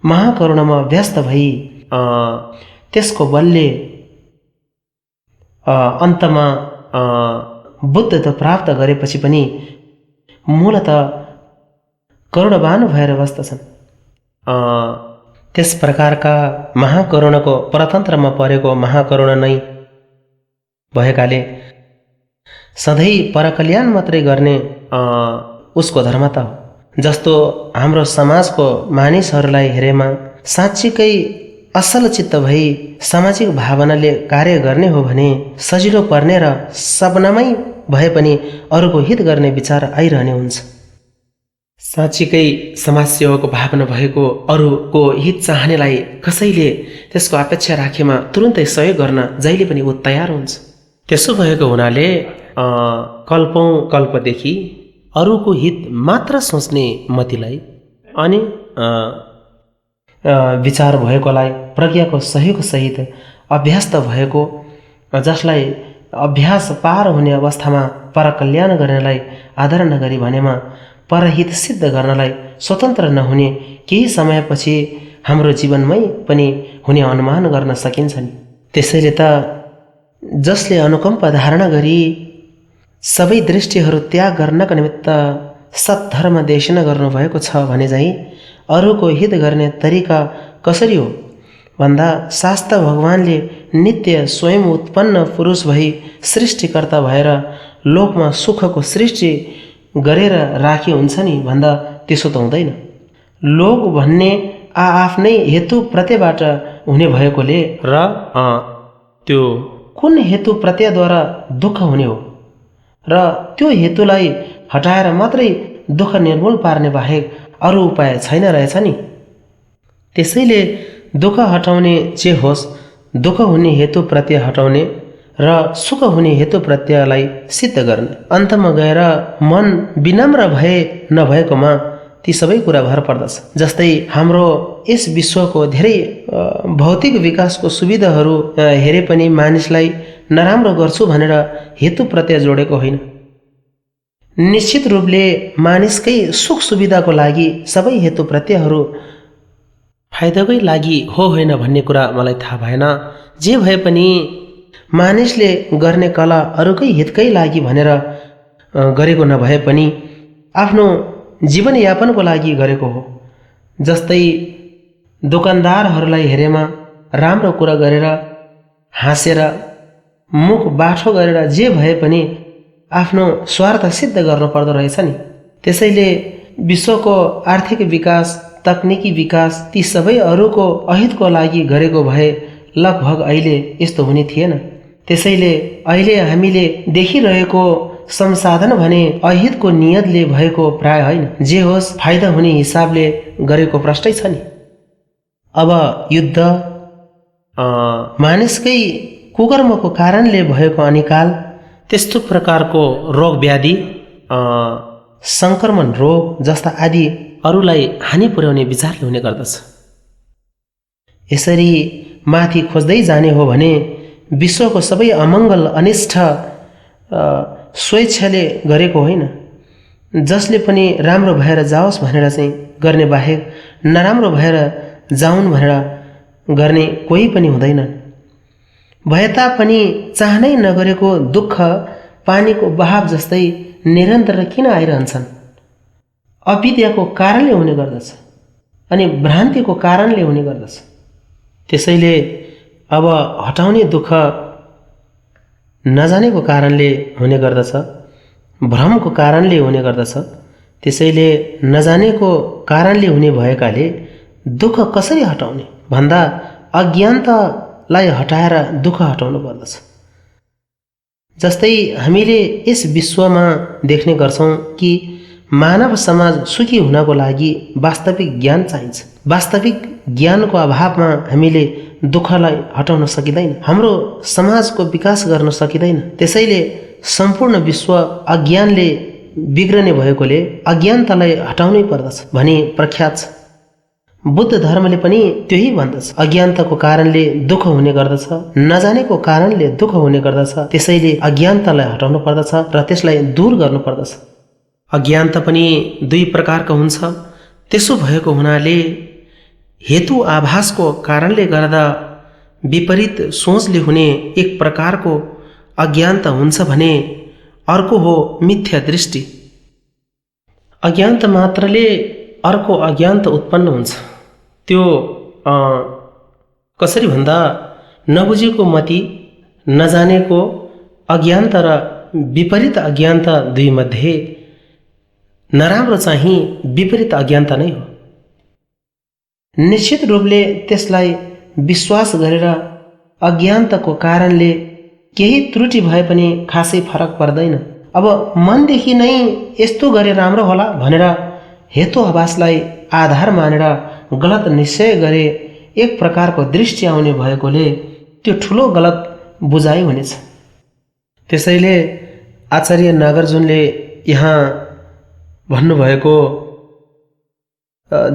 महाकरुणामा व्यस्त भई त्यसको बलले अन्तमा बुद्धत्व प्राप्त गरेपछि पनि मूलत करुणावान भएर बस्दछन्। त्यस प्रकारका महाकरुणाको परतन्त्रमा परेको महाकरुणा नै भएकाले सधैँ परकल्याण मात्रै गर्ने उसको धर्म त हो। जस्तो हाम्रो समाजको मानिसहरूलाई हेरेमा साँच्चीकै असल चित्त भई सामाजिक भावनाले कार्य गर्ने हो भने सजिलो पर्ने र सपनामै भए पनि अरूको हित गर्ने विचार आइरहने हुन्छ। साँच्चीकै समाजसेवाको भावना भएको अरूको हित चाहनेलाई कसैले त्यसको अपेक्षा राखेमा तुरुन्तै सहयोग गर्न जहिले पनि ऊ तयार हुन्छ। त्यसो भएको हुनाले कल्पौँ कल्पदेखि अरूको हित मात्र सोच्ने मतिलाई अनि विचार भएकोलाई प्रज्ञाको सहयोगसहित अभ्यस्त भएको, जसलाई अभ्यास पार हुने अवस्थामा परकल्याण गर्नेलाई आदर नगरी भनेमा परहित सिद्ध गर्नलाई स्वतन्त्र नहुने केही समयपछि हाम्रो जीवनमै पनि हुने अनुमान गर्न सकिन्छ नि। त्यसैले त जसले अनुकम्प धारणा गरी सबै दृष्टिहरू त्याग गर्नका निमित्त सत्धर्म देशना गर्नुभएको छ भने चाहिँ अरूको हित गर्ने तरिका कसरी हो भन्दा शास्त्र भगवानले नित्य स्वयं उत्पन्न पुरुष भई सृष्टिकर्ता भएर लोकमा सुखको सृष्टि गरेर राखी हुन्छ नि भन्दा त्यसो त हुँदैन। लोक भन्ने आफ्नै हेतु प्रत्ययबाट हुने भएकोले र त्यो कुन हेतु प्रत्ययद्वारा दुःख हुने हो र त्यो हेतुलाई हटाएर मात्रै दुःख निर्मूल पार्ने बाहेक अरू उपाय छैन रहेछ नि। त्यसैले दुःख हटाउने जे होस्, दुःख हुने हेतु प्रत्यय हटाउने र सुख हुने हेतु प्रत्ययलाई सिद्ध गर्ने, अन्तमा गएर मन विनम्र भए नभएकोमा ती सबै कुरा भर पर्दछ। जस्तै हाम्रो यस विश्वको धेरै भौतिक विकासको सुविधाहरू हेरे पनि मानिसलाई नराम्रो गर्छु भनेर हेतु प्रत्यय जोडेको होइन। निश्चित रूपले मानिसकै सुख सुविधाको लागि सबै हेतु प्रत्ययहरू फाइदाकै लागि हो होइन भन्ने कुरा मलाई थाहा भएन। जे भए पनि मानिसले गर्ने कला अरूकै हितकै लागि भनेर गरेको नभए पनि आफ्नो जीवनयापनको लागि गरेको हो। जस्तै दोकानदारहरूलाई हेरेमा राम्रो कुरा गरेर हाँसेर मुख बाठो गरेर जे भए पनि आफ्नो स्वार्थ सिद्ध गर्नु पर्दो रहेछ नि। त्यसैले विश्वको आर्थिक विकास, तकनिकी विकास ती सबै अरूको अहितको लागि गरेको भए लगभग अहिले यस्तो हुने थिएन। त्यसैले अहिले हामीले देखिरहेको संसाधन भने अहितको नियतले भएको प्राय होइन, जे होस् फाइदा हुने हिसाबले गरेको प्रष्टै छ नि। अब युद्ध, मानिसकै कुकर्मको कारणले भएको अनिकाल, त्यस्तो प्रकारको रोग व्याधि, सङ्क्रमण रोग जस्ता आदि अरूलाई हानि पुर्याउने विचारले हुने गर्दछ। यसरी माथि खोज्दै जाने हो भने विश्वको सबै अमङ्गल अनिष्ट स्वेच्छाले गरेको होइन, जसले पनि राम्रो भएर जाओस् भनेर चाहिँ गर्ने बाहेक नराम्रो भएर जाउन् भनेर गर्ने कोही पनि हुँदैन। भए तापनि चाहनै नगरेको दुःख पानीको बहाव जस्तै निरन्तर किन आइरहन्छन्? अविद्याको कारणले हुने गर्दछ अनि भ्रान्तिको कारणले हुने गर्दछ। त्यसैले अब हटाउने दुःख नजानेको कारणले हुने गर्दछ, भ्रमको कारणले हुने गर्दछ। त्यसैले नजानेको कारणले हुने भएकाले दुःख कसरी हटाउने भन्दा अज्ञानतालाई हटाएर दुःख हटाउनु पर्दछ। जस्तै हामीले यस विश्वमा देख्ने गर्छौँ कि मानव समाज सुखी हुनको लागि वास्तविक ज्ञान चाहिन्छ। वास्तविक ज्ञानको अभावमा हामीले दुःखलाई हटाउन सकिँदैन, हाम्रो समाजको विकास गर्न सकिँदैन। त्यसैले सम्पूर्ण विश्व अज्ञानले बिग्रने भएकोले अज्ञानतालाई हटाउनै पर्दछ भनी प्रख्यात छ। बुद्ध धर्मले पनि त्यही भन्दछ, अज्ञानताको कारणले दुःख हुने गर्दछ, नजानेको कारणले दुःख हुने गर्दछ। त्यसैले अज्ञानतालाई हटाउनु पर्दछ र त्यसलाई दूर गर्नु पर्दछ। अज्ञानता पनि दुई प्रकारको हुन्छ। त्यसो भएको हुनाले हेतु आभासको कारणले गर्दा विपरीत सोचले हुने एक प्रकारको अज्ञानता हुन्छ भने अर्को हो मिथ्या दृष्टि। अज्ञानता मात्रले अर्को अज्ञानता उत्पन्न हुन्छ। त्यो कसरी भन्दा नबुझेको मति, नजानेको अज्ञानता र विपरीत अज्ञानता दुई मध्ये नराम्रो चाहिँ विपरीत अज्ञानता नै हो। निश्चित रूपले त्यसलाई विश्वास गरेर अज्ञानताको कारणले केही त्रुटि भए पनि खासै फरक पर्दैन। अब मनदेखि नै यस्तो गरे राम्रो होला भनेर हेतु आभासलाई आधार मानेर गलत निश्चय गरे एक प्रकारको दृष्टि आउने भएकोले त्यो ठुलो गलत बुझाइ हुनेछ। त्यसैले आचार्य नागार्जुनले यहाँ भन्नुभएको,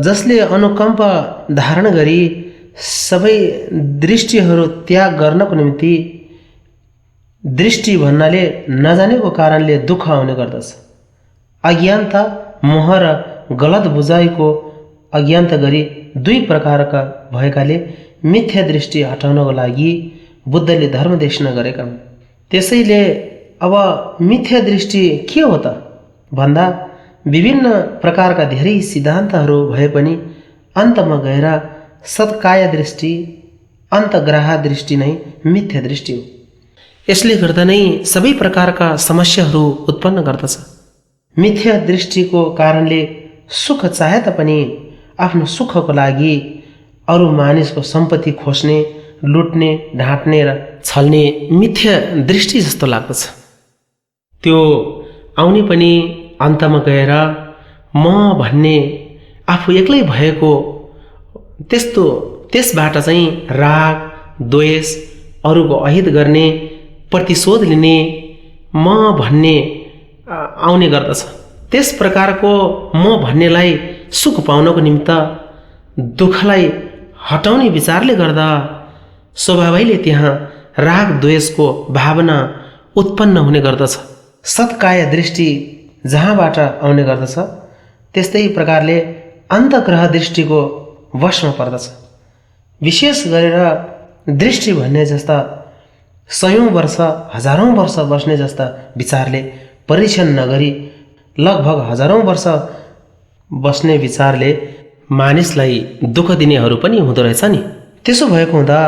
जसले अनुकम्प धारण गरी सबै दृष्टिहरू त्याग गर्नको निम्ति, दृष्टि भन्नाले नजानेको कारणले दुःख आउने गर्दछ। अज्ञानता, मोह र गलत बुझाइको अज्ञानता गरी दुई प्रकारका भएकाले मिथ्या दृष्टि हटाउनको लागि बुद्धले धर्म देशना गरेका हुन्। त्यसैले अब मिथ्या दृष्टि के हो त भन्दा विभिन्न प्रकारका धेरै सिद्धान्तहरू भए पनि अन्तमा गएर सत्काय दृष्टि, अन्तग्राह दृष्टि नै मिथ्या दृष्टि हो। यसले गर्दा नै सबै प्रकारका समस्याहरू उत्पन्न गर्दछ। मिथ्या दृष्टिको कारणले सुख चाहे तापनि आफ्नो सुखको लागि अरू मानिसको सम्पत्ति खोज्ने, लुट्ने, ढाँट्ने र छल्ने मिथ्या दृष्टि जस्तो लाग्दछ। त्यो आउने पनि अन्तमा गएर म भन्ने आफू एक्लै भएको त्यसबाट चाहिँ राग, द्वेष, अरूको अहित गर्ने, प्रतिशोध लिने म भन्ने आउने गर्दछ। त्यस प्रकारको म भन्नेलाई सुख पाउनको निमित्त दुःखलाई हटाउने विचारले गर्दा स्वभावैले त्यहाँ राग द्वेषको भावना उत्पन्न हुने गर्दछ। सत्काय दृष्टि जहाँबाट आउने गर्दछ त्यस्तै प्रकारले अन्तग्रह दृष्टिको वशमा पर्दछ। विशेष गरेर दृष्टि भन्ने जस्ता सयौं वर्ष, हजारौं वर्ष बस्ने जस्ता विचारले परीक्षण नगरी लगभग हजारौं वर्ष बस्ने विचारले मानिसलाई दुःख दिनेहरू पनि हुँदो रहेछ नि। त्यसो भएको हुँदा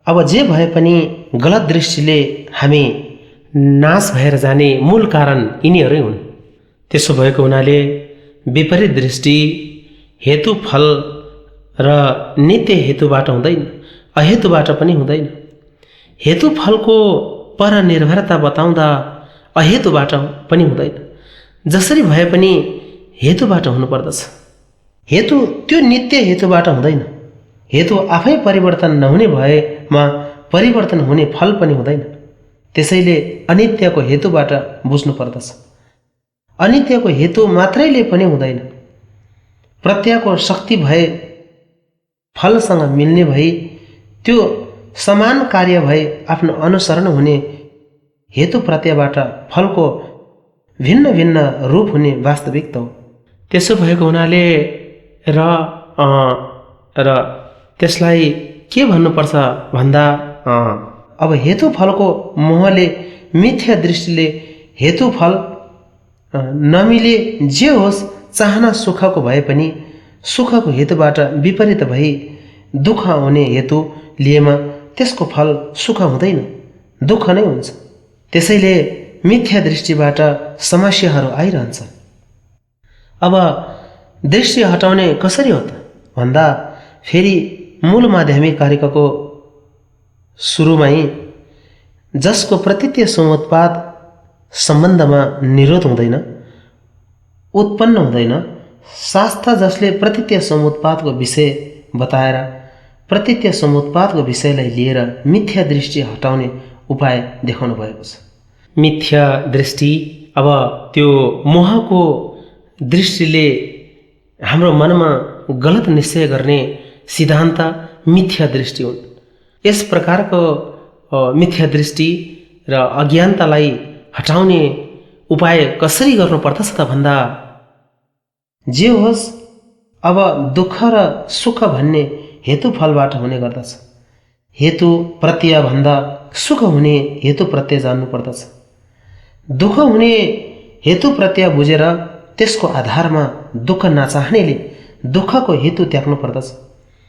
अब जे भए पनि गलत दृष्टिले हामी नाश भएर जाने मूल कारण यिनीहरू हुन्। त्यसो भएको हुनाले विपरीत दृष्टि हेतु फल र नित्य हेतुबाट हुँदैन, अहेतुबाट पनि हुँदैन। हेतु फलको परनिर्भरता बताउँदा अहेतुबाट पनि हुँदैन। जसरी भए पनि हेतुबाट हुनुपर्दछ। हेतु त्यो नित्य हेतुबाट हुँदैन। हेतु आफै परिवर्तन नहुने भएमा परिवर्तन हुने फल पनि हुँदैन। त्यसैले अनित्यको हेतुबाट बुझ्नु पर्दछ। अनित्यको हेतु मात्रैले पनि हुँदैन। प्रत्ययको शक्ति भए, फलसँग मिल्ने भई, त्यो समान कार्य भए आफ्नो अनुसरण हुने हेतु प्रत्ययबाट फलको भिन्न भिन्न रूप हुने वास्तविकता हो। त्यसो भएको हुनाले र त्यसलाई के भन्नुपर्छ भन्दा अब हेतु फलको मोहले, मिथ्या दृष्टिले हेतु फल नमिले जे होस् चाहना सुखको भए पनि सुखको हेतुबाट विपरीत भई दुःख आउने हेतु लिएमा त्यसको फल सुख हुँदैन, दुःख नै हुन्छ। त्यसैले मिथ्या दृष्टिबाट समस्याहरू आइरहन्छ। अब दृष्टि हटाउने कसरी हो त भन्दा फेरि मूल माध्यमिक कार्यको सुरुमै जसको प्रतीत्य समुत्पाद सम्बन्धमा निरोध हुँदैन, उत्पन्न हुँदैन, शास्त्र जसले प्रतीत्य समुत्पादको विषय बताएर प्रतीत्य समुत्पादको विषयलाई लिएर मिथ्या दृष्टि हटाउने उपाय देखाउनु भएको छ। मिथ्या दृष्टि अब त्यो मोहको दृष्टिले हाम्रो मनमा गलत निश्चय गर्ने सिद्धान्त मिथ्या दृष्टि हुन्। यस प्रकारको मिथ्या दृष्टि र अज्ञानतालाई हटाउने उपाय कसरी गर्नुपर्दछ त भन्दा जे होस् अब दुःख र सुख भन्ने हेतु फलबाट हुने गर्दछ। हेतु प्रत्यय भन्दा सुख हुने हेतु प्रत्यय जान्नु पर्दछ। दुःख हुने हेतु प्रत्यय बुझेर त्यसको आधारमा दुःख नचाहनेले दुःखको हेतु त्याग्नु पर्दछ।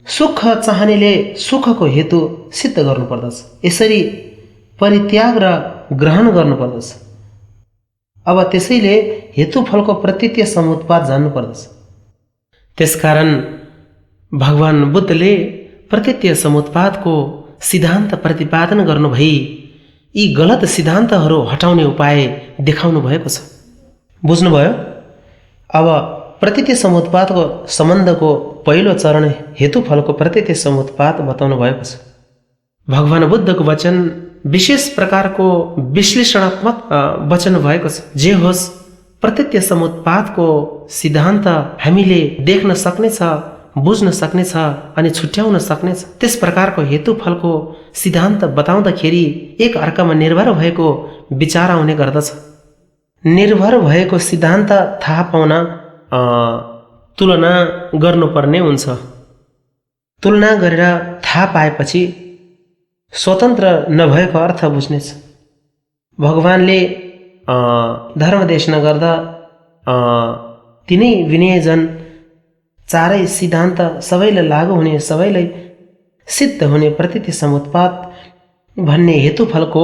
सुख चाहनेले सुखको हेतु सिद्ध गर्नु पर्दछ। यसरी परित्याग र ग्रहण गर्नु पर्दछ। अब त्यसैले हेतु फलको प्रतीत्य समुत्पाद जान्नु पर्दछ। त्यसकारण भगवान बुद्धले प्रतीत्य समुत्पादको सिद्धान्त प्रतिपादन गर्नुभई यी गलत सिद्धान्तहरू हटाउने उपाय देखाउनु भएको छ। बुझ्नुभयो? अब प्रतीत्य समुत्पादको सम्बन्धको पहिलो चरण हेतु फलको प्रतीत्य समुत्पाद बताउनु भएको छ। भगवान बुद्धको वचन विशेष प्रकारको विश्लेषणात्मक वचन भएको छ। जे होस् प्रतीत्य समुत्पादको सिद्धान्त हामीले देख्न सक्नेछ, बुझ्न सक्नेछ अनि छुट्याउन सक्नेछ। त्यस प्रकारको हेतु फलको सिद्धान्त बताउँदाखेरि एक अर्कामा निर्भर भएको विचार आउने गर्दछ। निर्भर भएको सिद्धान्त थाहा पाउन तुलना गर्नुपर्ने हुन्छ। तुलना गरेर थाहा पाएपछि स्वतन्त्र नभएको अर्थ बुझ्नेछ। भगवानले धर्मदेशना गर्दा तिनै विनयजन चारै सिद्धान्त सबैलाई लागू हुने, सबैलाई सिद्ध हुने प्रतीत्य समुत्पाद भन्ने हेतु फलको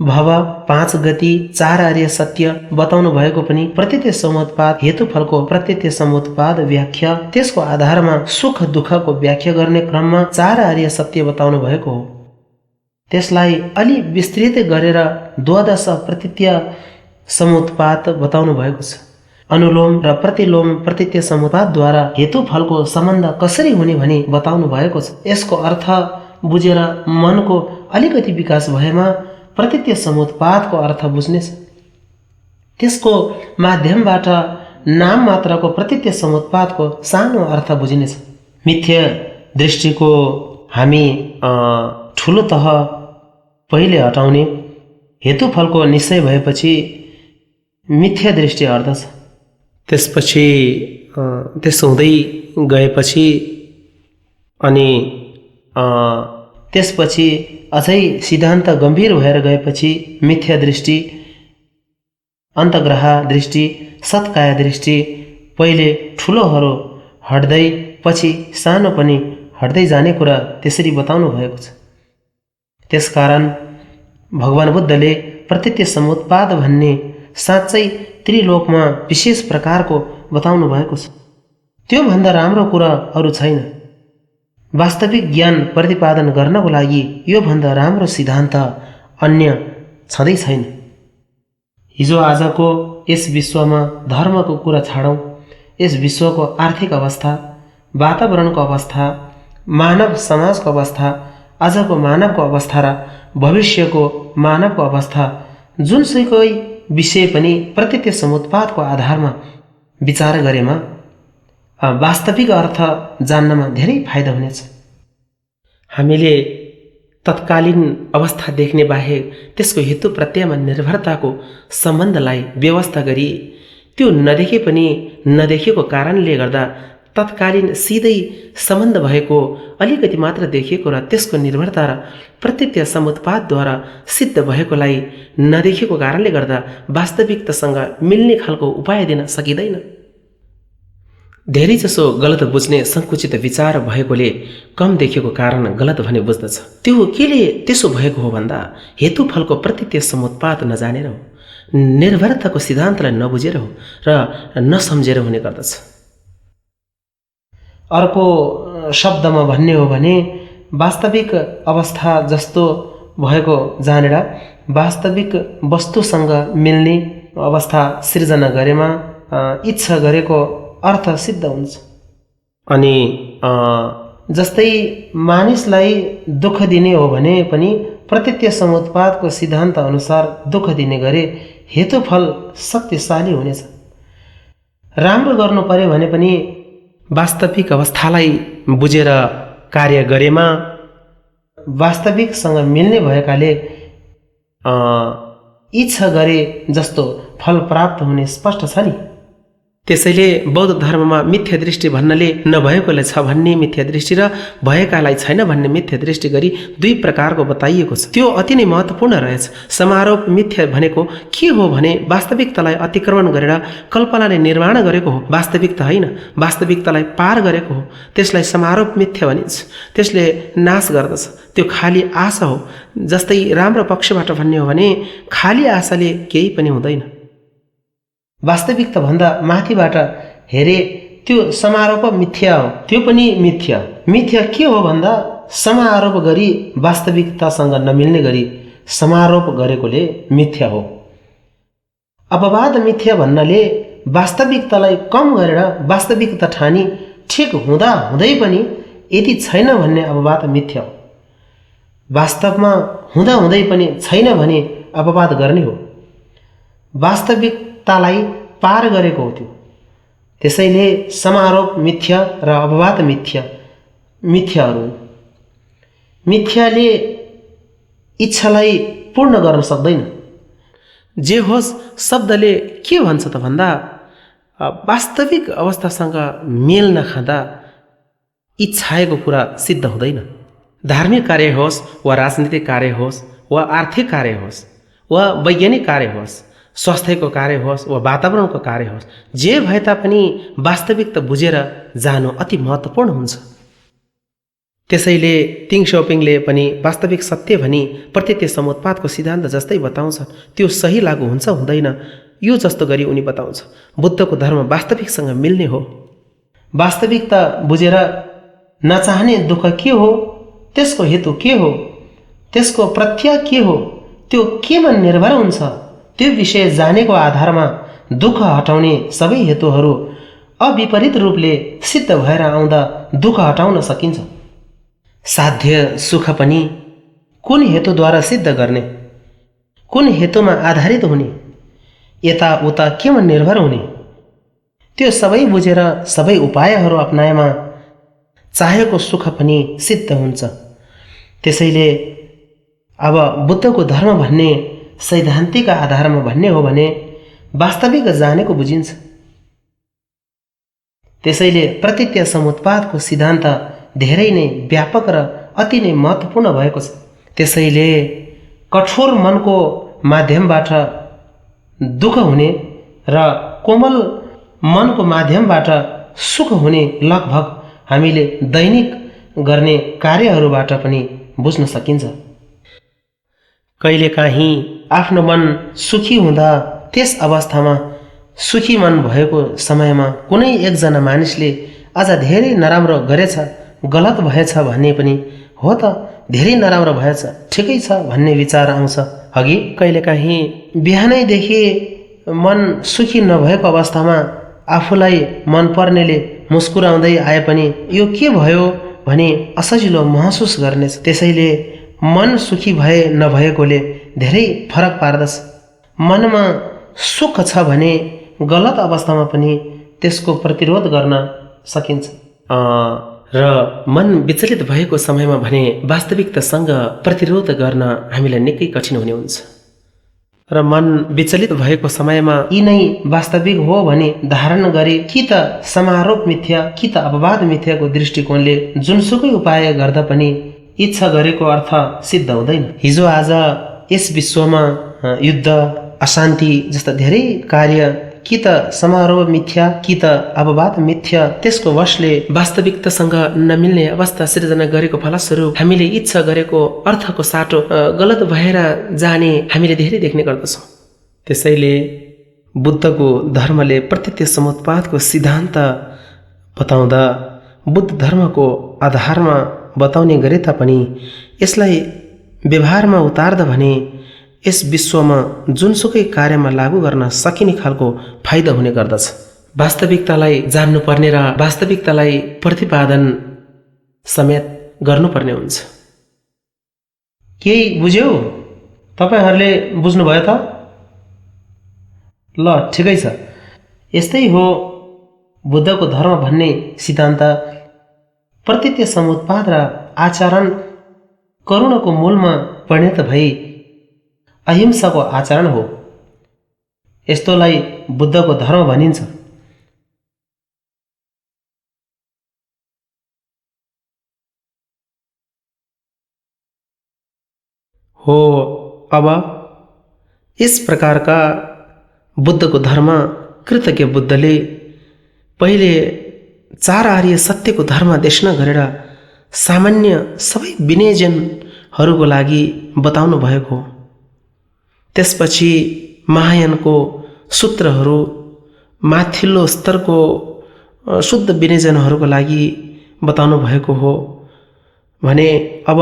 भव, 5 गति, 4 आर्य सत्य बताउनु भएको पनि प्रतीत्य समुत्पाद हेतु फलको प्रतीत्य समुत्पाद व्याख्या, त्यसको आधारमा सुख दुःखको व्याख्या गर्ने क्रममा 4 आर्य सत्य बताउनु भएको हो। त्यसलाई अलि विस्तृत गरेर द्वादश प्रतीत्य समुत्पाद बताउनु भएको छ। अनुलोम र प्रतिलोम प्रतीत्य समुत्पादद्वारा हेतु फलको सम्बन्ध कसरी हुने भनी बताउनु भएको छ। यसको अर्थ बुझेर मनको अलिकति विकास भएमा प्रतीत्य समुत्पादको अर्थ बुझ्नेछ। त्यसको माध्यमबाट नाम मात्रको प्रतीत्य समुत्पादको सानो अर्थ बुझिनेछ। मिथ्या दृष्टिको हामी ठुलो तह पहिले हटाउने, हेतु फलको निश्चय भएपछि मिथ्या दृष्टि हट्दछ। त्यसपछि त्यसो हुँदै गएपछि अनि त्यसपछि अझै सिद्धान्त गम्भीर भएर गएपछि मिथ्या दृष्टि, अन्तग्रह दृष्टि, सत्काय दृष्टि पहिले ठुलोहरू हट्दै पछि सानो पनि हट्दै जाने कुरा त्यसरी बताउनु भएको छ। त्यसकारण भगवान बुद्धले प्रतीत्य समुत्पाद भन्ने साँच्चै त्रिलोकमा विशेष प्रकारको बताउनु भएको छ। त्यो भन्दा राम्रो कुरा अरू छैन। वास्तविक ज्ञान प्रतिपादन गर्नको लागि यो भन्दा राम्रो सिद्धान्त अन्य छँदै छैन। हिजो आजको यस विश्वमा धर्मको कुरा छाडौँ, यस विश्वको आर्थिक अवस्था, वातावरणको अवस्था, मानव समाजको अवस्था, आजको मानवको अवस्था र भविष्यको मानवको अवस्था, जुनसुकै विषय पनि प्रतीत्य समुत्पादको आधारमा विचार गरेमा वास्तविक अर्थ जान्नमा धेरै फाइदा हुनेछ। हामीले तत्कालीन अवस्था देख्ने बाहेक त्यसको हेतु प्रत्ययमा निर्भरताको सम्बन्धलाई व्यवस्था गरी त्यो नदेखे पनि नदेखेको कारणले गर्दा तत्कालीन सिधै सम्बन्ध भएको अलिकति मात्र देखिएको र त्यसको निर्भरता र प्रतीत्य समुत्पादद्वारा सिद्ध भएकोलाई नदेखेको कारणले गर्दा वास्तविकतासँग मिल्ने खालको उपाय दिन सकिँदैन। धेरैजसो गलत बुझ्ने सङ्कुचित विचार भएकोले कम देखेको कारण गलत भने बुझ्दछ। त्यो केले त्यसो भएको हो भन्दा हेतु फलको प्रतीत्य समुत्पाद नजानेर हो, निर्भरताको सिद्धान्तलाई नबुझेर हो र नसम्झेर हुने गर्दछ। अर्को शब्दमा भन्ने हो भने वास्तविक अवस्था जस्तो भएको जानेर वास्तविक वस्तुसँग मिल्ने अवस्था सिर्जना गरेमा इच्छा गरेको अर्थ सिद्ध हुन्छ। अनि जस्तै मानिसलाई दुःख दिने हो भने पनि प्रत्यक्ष समुत्पादको सिद्धान्त अनुसार दुःख दिने गरे हेतुफल शक्तिशाली हुनेछ। राम्रो गर्नु पर्यो भने पनि वास्तविक अवस्थालाई बुझेर कार्य गरेमा वास्तविकसँग मिल्ने भएकाले इच्छा गरे जस्तो फल प्राप्त हुने स्पष्ट छ नि। त्यसैले बौद्ध धर्ममा मिथ्या दृष्टि भन्नाले नभएकोलाई छ भन्ने मिथ्या दृष्टि र भएकालाई छैन भन्ने मिथ्या दृष्टि गरी दुई प्रकारको बताइएको छ। त्यो अति नै महत्त्वपूर्ण रहेछ। समारोप मिथ्या भनेको के हो भने वास्तविकतालाई अतिक्रमण गरेर कल्पनाले निर्माण गरेको हो, वास्तविकता होइन, वास्तविकतालाई पार गरेको हो। त्यसलाई समारोप मिथ्या भनिन्छ। त्यसले नाश गर्दछ। त्यो खाली आशा हो। जस्तै राम्रो पक्षबाट भन्ने हो भने खाली आशाले केही पनि हुँदैन। वास्तविकता भन्दा माथिबाट हेरे त्यो समारोप मिथ्या हो, त्यो पनि मिथ्या। मिथ्या के हो भन्दा समारोप गरी वास्तविकतासँग नमिल्ने गरी समारोप गरेकोले मिथ्या हो। अपवाद मिथ्या भन्नाले वास्तविकतालाई कम गरेर वास्तविकता ठानी ठिक हुँदा हुँदै पनि यदि छैन भन्ने अपवाद मिथ्या हो। वास्तवमा हुँदा हुँदै पनि छैन भने अपवाद गर्ने हो। वास्तविकतालाई पार गरेको हो त्यो। त्यसैले समारोप मिथ्या र अपवाद मिथ्याहरू। मिथ्याले इच्छालाई पूर्ण गर्न सक्दैन। जे होस् शब्दले के भन्छ त भन्दा वास्तविक अवस्थासँग मेल नखाँदा इच्छाएको कुरा सिद्ध हुँदैन। धार्मिक कार्य होस् वा राजनीतिक कार्य होस् वा आर्थिक कार्य होस् वा वैज्ञानिक कार्य होस्, स्वास्थ्यको कार्य होस् वा वातावरणको कार्य होस्, जे भए तापनि वास्तविकता बुझेर जानु अति महत्त्वपूर्ण हुन्छ। त्यसैले तिङ सोपिङले पनि वास्तविक सत्य भनी प्रत्यक्ष समुत्पादको सिद्धान्त जस्तै बताउँछ। त्यो सही लागू हुन्छ हुँदैन यो जस्तो गरी उनी बताउँछ। बुद्धको धर्म वास्तविकसँग मिल्ने हो। वास्तविकता बुझेर नचाहने दुःख के हो, त्यसको हेतु के हो, त्यसको प्रत्याय के हो, त्यो केमा निर्भर हुन्छ, त्यो विषय जानेको आधारमा दुःख हटाउने सबै हेतुहरू अविपरीत रूपले सिद्ध भएर आउँदा दुःख हटाउन सकिन्छ। साध्य सुख पनि कुन हेतुद्वारा सिद्ध गर्ने, कुन हेतुमा आधारित हुने, यताउता केमा निर्भर हुने, त्यो सबै बुझेर सबै उपायहरू अपनाएमा चाहेको सुख पनि सिद्ध हुन्छ। त्यसैले अब बुद्धको धर्म भन्ने सैद्धान्तिक आधारमा भन्ने हो भने वास्तविक जानेको बुझिन्छ। त्यसैले प्रत्यक्ष समुत्पादको सिद्धान्त धेरै नै व्यापक र अति नै महत्त्वपूर्ण भएको छ। त्यसैले कठोर मनको माध्यमबाट दुःख हुने र कोमल मनको माध्यमबाट सुख हुने लगभग हामीले दैनिक गर्ने कार्यहरूबाट पनि बुझ्न सकिन्छ। कहिलेकाहीँ आफ्नो मन सुखी हुँदा त्यस अवस्थामा सुखी मन भएको समयमा कुनै एकजना मानिसले अझ धेरै नराम्रो गरेछ, गलत भएछ भन्ने पनि हो त धेरै नराम्रो भएछ, ठिकै छ भन्ने विचार आउँछ। अघि कहिलेकाहीँ बिहानैदेखि मन सुखी नभएको अवस्थामा आफूलाई मन पर्नेले मुस्कुराउँदै आए पनि यो के भयो भने असजिलो महसुस गर्नेछ। त्यसैले मन सुखी भए नभएकोले धेरै फरक पार्दछ। मनमा सुख छ भने गलत अवस्थामा पनि त्यसको प्रतिरोध गर्न सकिन्छ। र मन विचलित भएको समयमा भने वास्तविकतासँग प्रतिरोध गर्न हामीलाई निकै कठिन हुने हुन्छ। र मन विचलित भएको समयमा यी नै वास्तविक हो भने धारण गरे कि त समारोप मिथ्या कि त अपवाद मिथ्याको दृष्टिकोणले जुनसुकै उपाय गर्दा पनि इच्छा गरेको अर्थ सिद्ध हुँदैन। हिजो आज यस विश्वमा युद्ध, अशान्ति जस्ता धेरै कार्य कि त समारोह मिथ्या कि त अपवाद मिथ्या त्यसको वशले वास्तविकतासँग नमिल्ने अवस्था सिर्जना गरेको फलस्वरूप हामीले इच्छा गरेको अर्थको साटो गलत भएर जाने हामीले धेरै देख्ने गर्दछौँ। त्यसैले बुद्धको धर्मले प्रत्यक्ष समुत्पादको सिद्धान्त बताउँदा बुद्ध धर्मको आधारमा बताउने गरे तापनि यसलाई व्यवहारमा उतार्दा भने यस विश्वमा जुनसुकै कार्यमा लागू गर्न सकिने खालको फाइदा हुने गर्दछ। वास्तविकतालाई जान्नुपर्ने र वास्तविकतालाई प्रतिपादन समेत गर्नुपर्ने हुन्छ। केही बुझ्यौ? तपाईहरूले बुझ्नुभयो त? ल ठिकै छ। यस्तै हो बुद्धको धर्म भन्ने सिद्धान्त प्रतीत्य समुत्पाद र आचरण करुणाको मूलमा परिणत भई अहिंसाको आचरण हो। यस्तोलाई बुद्धको धर्म भनिन्छ। हो अब इस प्रकारका बुद्धको धर्म कृतज्ञ बुद्धले पहिले 4 आर्य सत्यको धर्म देशना गरेर सामान्य सबै विनयजनहरूको लागि बताउनु भएको हो। त्यसपछि महायानको सूत्रहरू माथिल्लो स्तरको शुद्ध विनयजनहरूको लागि बताउनु भएको हो भने अब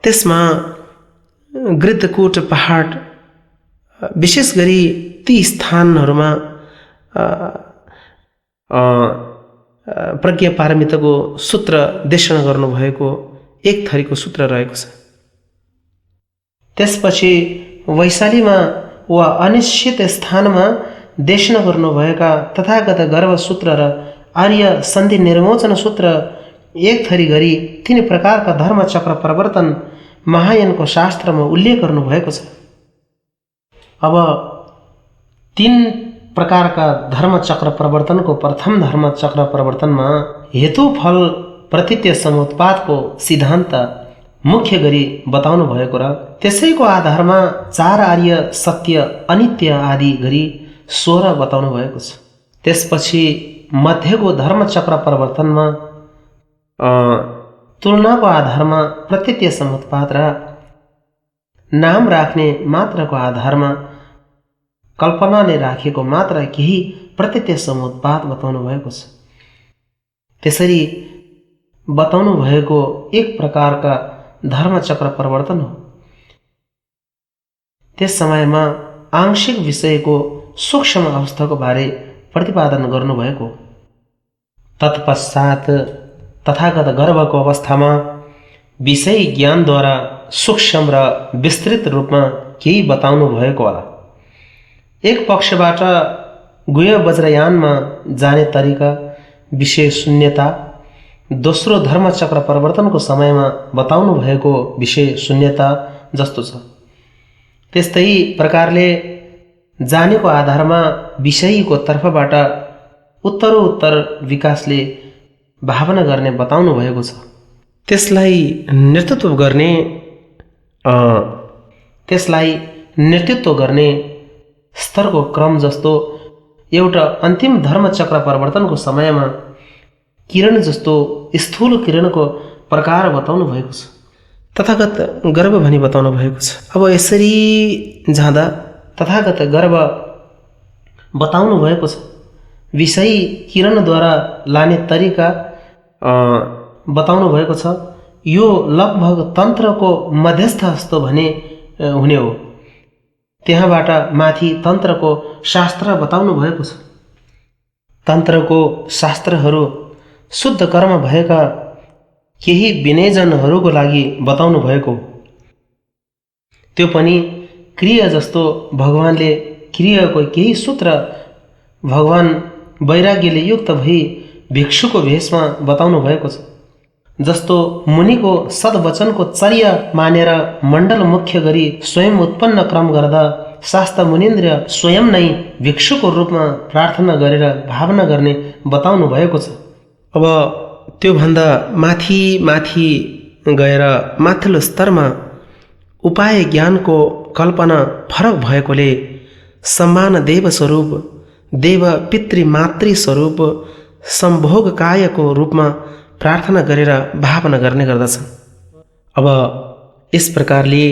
त्यसमा गृद्धकूट पहाड विशेष गरी ती स्थानहरूमा प्रज्ञा पारमिताको सूत्र देशना गर्नुभएको एक थरीको सूत्र रहेको छ। त्यसपछि वैशालीमा वा अनिश्चित स्थानमा देशना गर्नुभएका तथागत गर्भ सूत्र र आर्य सन्धि निर्मोचन सूत्र एक थरी गरी 3 प्रकारका धर्मचक्र परिवर्तन महायानको शास्त्रमा उल्लेख गर्नुभएको छ। अब 3 प्रकारका धर्मचक्र परिवर्तनको प्रथम धर्मचक्र परिवर्तनमा हेतु फल प्रतीत्य समुत्पादको सिद्धान्त मुख्य गरी बताउनु भएको र त्यसैको आधारमा 4 आर्य सत्य अनित्य आदि गरी 16 बताउनु भएको छ। त्यसपछि मध्यको धर्मचक्र परिवर्तनमा तुलनाको आधारमा प्रतीत्य समुत्पाद र नाम राख्ने मात्रको आधारमा कल्पनाले राखेको मात्र केही प्रतीत्य समुत्पाद बताउनु भएको छ। त्यसरी बताउनु भएको एक प्रकारका धर्मचक्र परिवर्तन हो। त्यस समयमा आंशिक विषयको सूक्ष्म अवस्थाको बारे प्रतिपादन गर्नुभएको। तत्पश्चात तथागत गर्भको अवस्थामा विषय ज्ञानद्वारा सूक्ष्म र विस्तृत रूपमा केही बताउनु भएको होला। एक पक्षबाट गुह्य वज्रयानमा जाने तरिका विषय शून्यता, दोस्रो धर्मचक्र परिवर्तनको समयमा बताउनु भएको विषय शून्यता जस्तो छ। त्यस्तै प्रकारले जानेको आधारमा विषयीको तर्फबाट उत्तरोत्तर विकासले भावना गर्ने बताउनु भएको छ। त्यसलाई नेतृत्व गर्ने स्तरको क्रम जस्तो एउटा अन्तिम धर्मचक्र परिवर्तनको समयमा किरण जस्तो स्थूल किरणको प्रकार बताउनु भएको छ। तथागत गर्भ भनी बताउनु भएको छ। अब यसरी जाँदा तथागत गर्भ बताउनु भएको छ। विषय किरणद्वारा लाने तरिका बताउनु भएको छ। यो लगभग तन्त्रको मध्यस्थ जस्तो भने हुने हो। त्यहाँबाट माथि तन्त्रको शास्त्र बताउनु भएको छ। तन्त्रको शास्त्रहरू शुद्ध कर्म भएका केही विनयजनहरूको लागि बताउनु भएको। त्यो पनि क्रिया जस्तो भगवानले क्रियाको केही सूत्र भगवान वैराग्यले युक्त भई भिक्षुको भेषमा बताउनु भएको छ। जस्तो मुनिको सद्वचनको चर्या मानेर मण्डल मुख्य गरी स्वयं उत्पन्न क्रम गर्दा शास्त्र मुनिन्द्र स्वयं नै भिक्षुको रूपमा प्रार्थना गरेर भावना गर्ने बताउनु भएको छ। अब त्योभन्दा माथि माथि गएर माथिल्लो स्तरमा उपाय ज्ञानको कल्पना फरक भएकोले सम्मान देव स्वरूप, देव पितृ मातृ स्वरूप सम्भोग कायको रूपमा प्रार्थना गरेर भावना गर्ने गर्दछन्। अब यस प्रकारले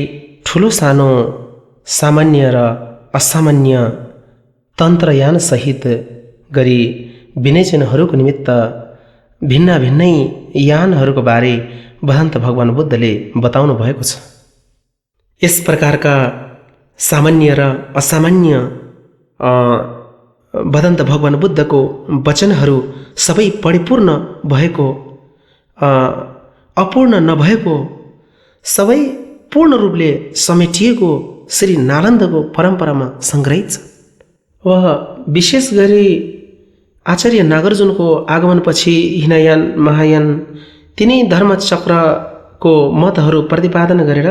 ठुलो सानो सामान्य र असामान्य तन्त्रयान सहित गरी विनयजनहरूको निमित्त भिन्न भिन्नै यानहरूको बारे भदन्त भगवान बुद्धले बताउनु भएको छ। यस प्रकारका सामान्य र असामान्य भदन्त भगवान बुद्धको वचनहरू सबै परिपूर्ण भएको, अपूर्ण नभएको, सबै पूर्ण रूपले समेटिएको श्री नालन्दको परम्परामा सङ्ग्रहित छ। वह विशेष गरी आचार्य नागार्जुनको आगमनपछि हिनयान महायान तिनै धर्मचक्रको मतहरू प्रतिपादन गरेर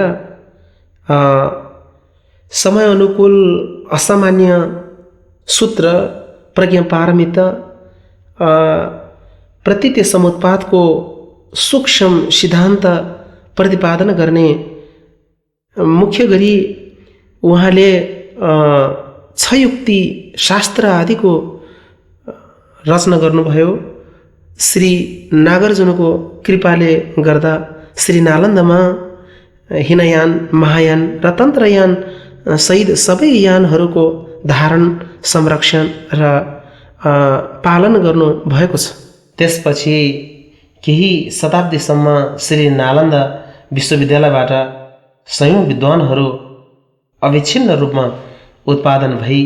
समय अनुकूल असामान्य सूत्र प्रज्ञापारमिता प्रतीत्य समुत्पादको सूक्ष्म सिद्धान्त प्रतिपादन गर्ने मुख्य गरी उहाँले छयुक्ति शास्त्र आदिको रचना गर्नुभयो। श्री नागार्जुनको कृपाले गर्दा श्री नालन्दमा हिनयान महायान र तन्त्रयान सहित सबै यानहरूको धारण, संरक्षण र पालन गर्नु भएको छ। त्यसपछि केही शताब्दीसम्म श्री नालन्दा विश्वविद्यालयबाट सयौं विद्वानहरू अविच्छिन्न रूपमा उत्पादन भई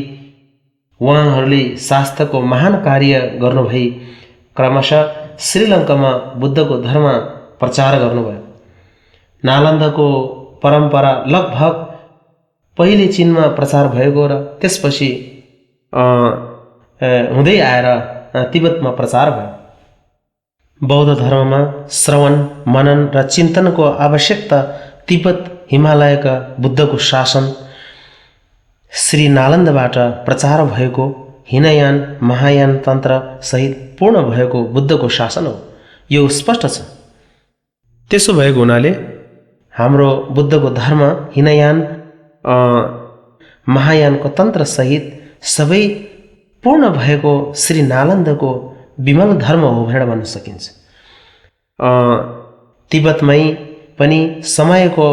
उहाँहरूले शास्त्रको महान कार्य गर्नुभई क्रमशः श्रीलङ्कामा बुद्धको धर्म प्रचार गर्नुभयो। नालन्दाको परम्परा लगभग पहिले चीनमा प्रचार भएको र त्यसपछि हुँदै आएर तिब्बतमा प्रचार भयो। बौद्ध धर्ममा श्रवण, मनन र चिन्तनको आवश्यकता तिब्बत हिमालयका बुद्धको शासन श्री नालन्दाबाट प्रचार भएको हिनयान महायान तन्त्र सहित पूर्ण भएको बुद्धको शासन हो, यो स्पष्ट छ। त्यसो भएको हुनाले हाम्रो बुद्धको धर्म हिनयान महायानको तन्त्र सहित सबै पूर्ण भएको श्री नालन्दको विमल धर्म हो भनेर भन्न सकिन्छ। तिब्बतमै पनि समयको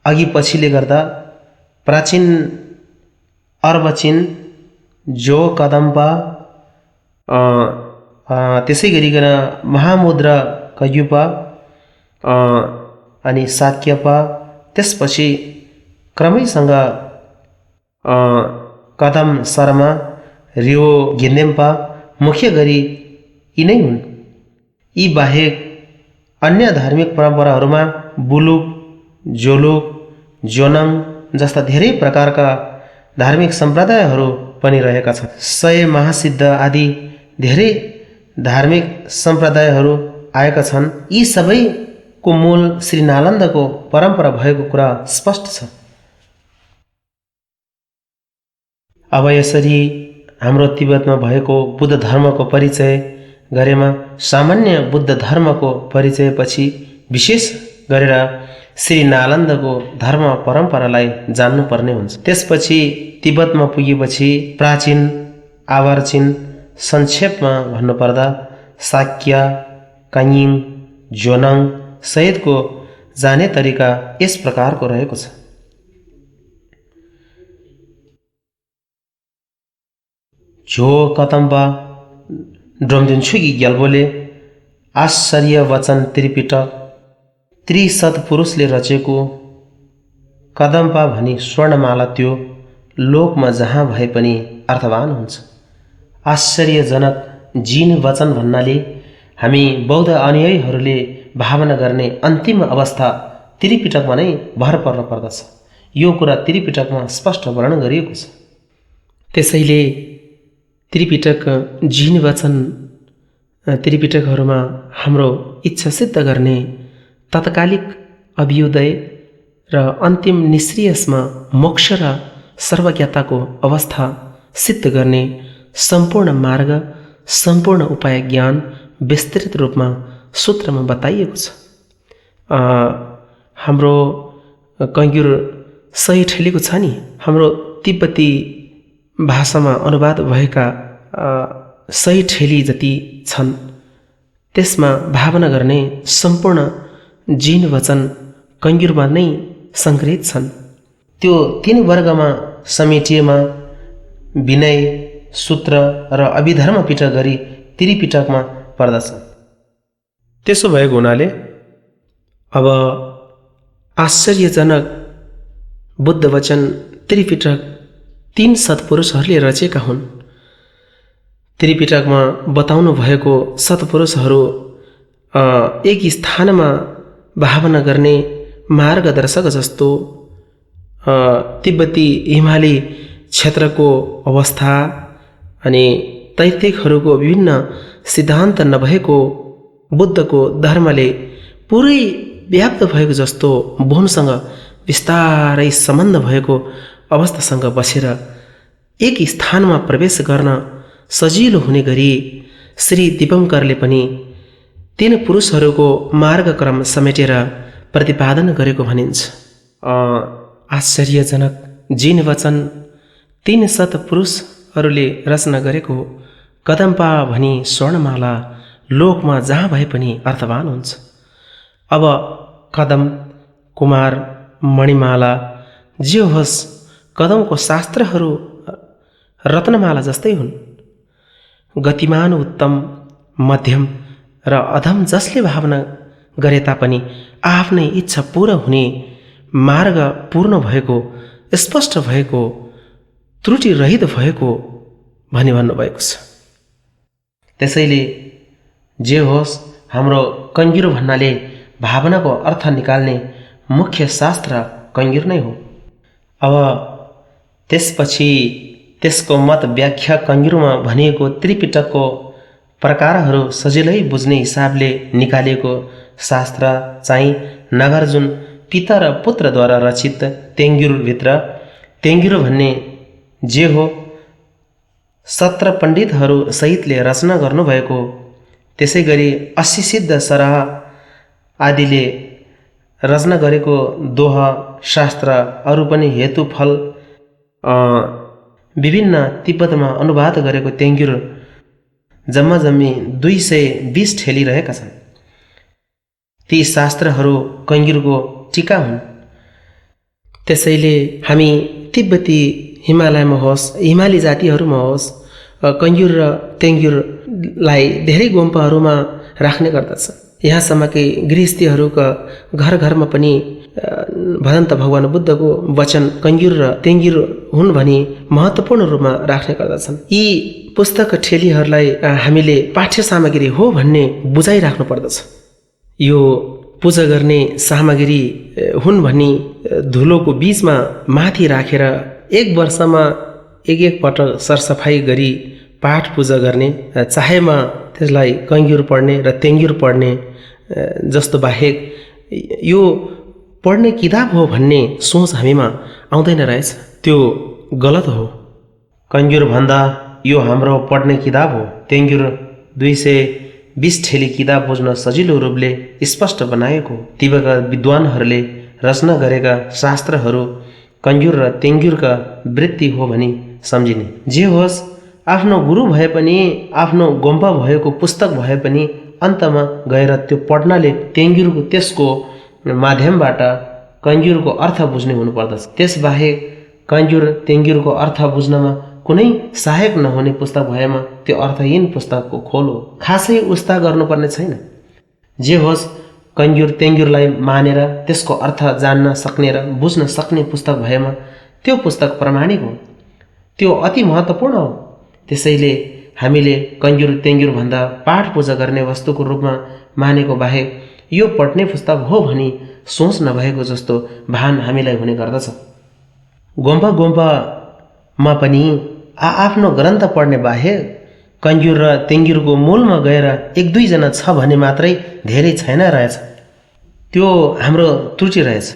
अघि पछिले गर्दा प्राचीन अर्बचिन, जो कदम्बा, त्यसै गरिकन महामुद्रा कयुपा अनि साक्यपा, त्यसपछि क्रमैसँग कदम शर्मा, रियो गिन्देम्पा मुख्य गरी यिनै हुन्। यी बाहेक अन्य धार्मिक परम्पराहरूमा बुलुक, जोलुक, जोनाङ जस्ता धेरै प्रकारका धार्मिक सम्प्रदायहरू पनि रहेका छन्। 100 महासिद्ध आदि धेरै धार्मिक सम्प्रदायहरू आएका छन्। यी सबैको मूल श्री नालन्दको परम्परा भएको कुरा स्पष्ट छ। अब यसरी हाम्रो तिब्बतमा भएको बुद्ध धर्मको परिचय गरेमा सामान्य बुद्ध धर्मको परिचयपछि विशेष गरेर श्री नालन्दको धर्म परम्परालाई जान्नुपर्ने हुन्छ। त्यसपछि तिब्बतमा पुगेपछि प्राचीन, आवर्चिन, संक्षेपमा भन्नुपर्दा साक्य, काङ्यिङ, जोनाङ सहितको जाने तरिका यस प्रकारको रहेको छ। झो कदम्बा ड्रमजुन्छुगी ग्याल्बोले आश्चर्य वचन त्रिपिटक त्रिसत्पुरुषले रचेको कदम्बा भनी स्वर्णमाला त्यो लोकमा जहाँ भए पनि अर्थवान हुन्छ। आश्चर्यजनक जीन वचन भन्नाले हामी बौद्ध अनुयायीहरूले भावना गर्ने अन्तिम अवस्था त्रिपिटकमा नै भर पर्न पर्दछ। यो कुरा त्रिपिटकमा स्पष्ट वर्णन गरिएको छ। त्यसैले त्रिपिटक जीन वचन त्रिपिटकहरूमा हाम्रो इच्छा सिद्ध गर्ने तत्कालिक अभ्युदय र अन्तिम निश्रेयसमा मोक्ष र सर्वज्ञताको अवस्था सिद्ध गर्ने सम्पूर्ण मार्ग, सम्पूर्ण उपाय ज्ञान विस्तृत रूपमा सूत्रमा बताइएको छ। हाम्रो कङ्ग्युर सही ठेलेको छ नि। हाम्रो तिब्बती भाषामा अनुवाद भएका सही ठेली जति छन् त्यसमा भावना गर्ने सम्पूर्ण जीन वचन कङ्ग्युरमा नै सङ्ग्रहित छन्। त्यो 3 वर्गमा समेटिएमा विनय, सूत्र र अभिधर्म पिटक गरी त्रिपिटकमा पर्दछ। त्यसो भएको हुनाले अब आश्चर्यजनक बुद्ध वचन त्रिपिटक 3 सत्पुरुषहरूले रचेका हुन्। त्रिपिटकमा बताउनु भएको सत्पुरुषहरू एक स्थानमा भावना गर्ने मार्गदर्शक जस्तो तिब्बती हिमाली क्षेत्रको अवस्था अनि तैत्तिकहरूको विभिन्न सिद्धान्त नभएको बुद्धको धर्मले पुरै व्याप्त भएको जस्तो भूमसँग विस्तारै सम्बन्ध भएको अवस्थासँग बसेर एक स्थानमा प्रवेश गर्न सजिलो हुने गरी श्री दीपङ्करले पनि 3 पुरुषहरूको मार्गक्रम समेटेर प्रतिपादन गरेको भनिन्छ। आश्चर्यजनक जिन वचन 3 सत्पुरुषहरूले रचना गरेको कदम्पा भनी स्वर्णमाला लोकमा जहाँ भए पनि अर्थवान हुन्छ। अब कदम, कुमार, मणिमाला जे होस्, कदमको शास्त्रहरू रत्नमाला जस्तै हुन्। गतिमान, उत्तम, मध्यम र अधम जसले भावना गरे तापनि आफ्नै इच्छा पूरा हुने मार्ग पूर्ण भएको, स्पष्ट भएको, त्रुटि रहित भएको भनी भन्नुभएको छ। त्यसैले जे होस्, हाम्रो कङ्गिरो भन्नाले भावनाको अर्थ निकाल्ने मुख्य शास्त्र कङ्गिर नै हो। अब त्यसपछि त्यसको मत व्याख्या कङ्गिरोमा भनिएको त्रिपिटकको प्रकारहरू सजिलै बुझ्ने हिसाबले निकालिएको शास्त्र चाहिँ नागार्जुन पिता र पुत्रद्वारा रचित तेङ्गिरोभित्र तेङ्गिरो भन्ने जे हो 17 पण्डितहरू सहितले रचना गर्नुभएको, त्यसै गरी 80 सिद्ध सराह आदिले रचना गरेको दोहा शास्त्र, अरू पनि हेतुफल विभिन्न तिब्बतमा अनुवाद गरेको तेङ्गिरो जम्मा 220 ठेली रहेका छन्। ती शास्त्रहरू कङ्गिरको टीका हुन्। त्यसैले हामी तिब्बती हिमालयमा होस्, हिमाली जातिहरूमा होस्, कङ्गिर र तेङ्गिरलाई धेरै गोम्पाहरूमा राख्ने गर्दछ। यहाँसम्म कि गृहस्थीहरूका घर घरमा पनि भदन्त भगवान बुद्धको वचन कङ्गिर र तेङ्गिर हुन् भनी महत्त्वपूर्ण रूपमा राख्ने गर्दछन्। यी पुस्तक ठेलीहरूलाई हामीले पाठ्य सामग्री हो भन्ने बुझाइराख्नु पर्दछ। यो पूजा गर्ने सामग्री हुन् भनी धुलोको बीचमा माथि राखेर 1 वर्षमा एक पटक सरसफाइ गरी पाठ पूजा गर्ने, चाहेमा त्यसलाई कङ्गिर पढ्ने र तेङ्गिर पढ्ने जस्तो बाहेक यो पढ्ने किताब हो भन्ने सोच हामीमा आउँदैन रहेछ। त्यो गलत हो। कङ्गिर भन्दा यो हाम्रो पढ्ने किताब हो। तेङ्गिर 220 ठेली किताब बुझ्न सजिलो रूपले स्पष्ट बनाएको तिब्बतका विद्वानहरूले रचना गरेका शास्त्रहरू कङ्गिर र तेङ्गिरका वृत्ति हो भनी सम्झिने। जे होस्, आफ्नो गुरु भए पनि, आफ्नो गोम्पा भएको पुस्तक भए पनि अन्तमा गएर त्यो पढ्नाले तेङ्गिरको त्यसको माध्यमबाट कङ्गिरको अर्थ बुझ्ने हुनुपर्दछ। त्यसबाहेक कङ्गिर तेङ्गिरको अर्थ बुझ्नमा कुनै सहायक नहुने पुस्तक भएमा त्यो अर्थहीन पुस्तकको खोल हो। खासै उस्ता गर्नुपर्ने छैन। जे होस्, कङ्गिर तेङ्गिरलाई मानेर त्यसको अर्थ जान्न सक्ने र बुझ्न सक्ने पुस्तक भएमा त्यो पुस्तक प्रमाणिक हो। त्यो अति महत्त्वपूर्ण हो। त्यसैले हामीले कङ्गिर तेङ्गिर भन्दा पाठ पूजा गर्ने वस्तुको रूपमा मानेको बाहेक यो पढ्ने पुस्तक हो भनी सोच नभएको जस्तो भान हामीलाई हुने गर्दछ। गोम्पामा पनि आफ्नो ग्रन्थ पढ्ने बाहेक कङ्गिर र तेङ्गिरको मूलमा गएर 1-2 जना छ भने मात्रै धेरै छैन रहेछ। त्यो हाम्रो त्रुटि रहेछ।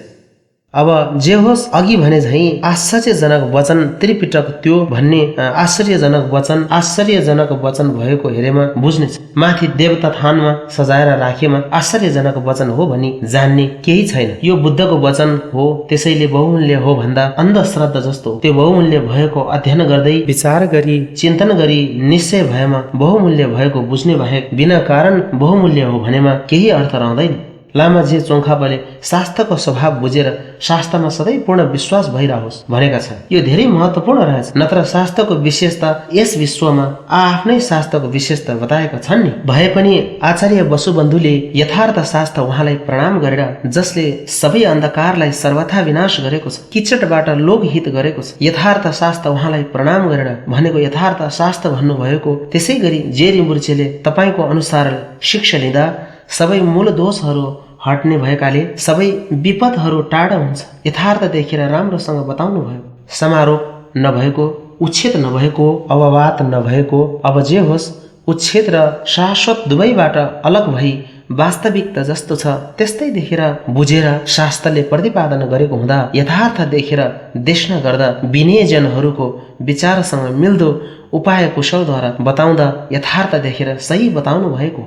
अब जे होस्, अघि भने झैँ आश्चर्यजनक वचन त्रिपिटक त्यो भन्ने आश्चर्यजनक वचन भएको हेरेमा बुझ्नेछ। माथि देवता थानमा सजाएर राखेमा आश्चर्यजनक वचन हो भनी जान्ने केही छैन। यो बुद्धको वचन हो, त्यसैले बहुमूल्य हो भन्दा अन्धश्रद्धा जस्तो। त्यो बहुमूल्य भएको अध्ययन गर्दै विचार गरी चिन्तन गरी निश्चय भएमा बहुमूल्य भएको बुझ्ने बाहेक बिना कारण बहुमूल्य हो भनेमा केही अर्थ रहँदैन। लामा जे चोङखापाले शास्त्रको स्वभाव बुझेर शास्त्रमा सधैँ पूर्ण विश्वास भइरहोस् भनेका छन्। यो धेरै महत्त्वपूर्ण रहेछ। नत्र शास्त्रको विशेषता यस विश्वमा आफ्नै शास्त्रको विशेषता बताएका छन् नि। भए पनि आचार्य वसुबन्धुले यथार्थ शास्त्र उहाँलाई प्रणाम गरेर जसले सबै अन्धकारलाई सर्वथा विनाश गरेको छ, किचटबाट लोकहित गरेको छ, यथार्थ शास्त्र उहाँलाई प्रणाम गरेर भनेको यथार्थ शास्त्र भन्नुभएको। त्यसै गरी जे रिम्बुर्चेले तपाईँको अनुसार शिक्षा लिँदा सबै मूल दोषहरू हट्ने भएकाले सबै विपदहरू टाढा हुन्छ। यथार्थ देखेर राम्रोसँग बताउनु भयो। समारोप नभएको, उच्छेद नभएको, अववाद नभएको, अब जे होस् उच्छेद र शाश्वत दुवैबाट अलग भई वास्तविकता जस्तो छ त्यस्तै देखेर बुझेर शास्त्रले प्रतिपादन गरेको हुँदा यथार्थ देखेर देख्न गर्दा विनयजनहरूको विचारसँग मिल्दो उपाय कुशलद्वारा बताउँदा यथार्थ देखेर सही बताउनु भएको।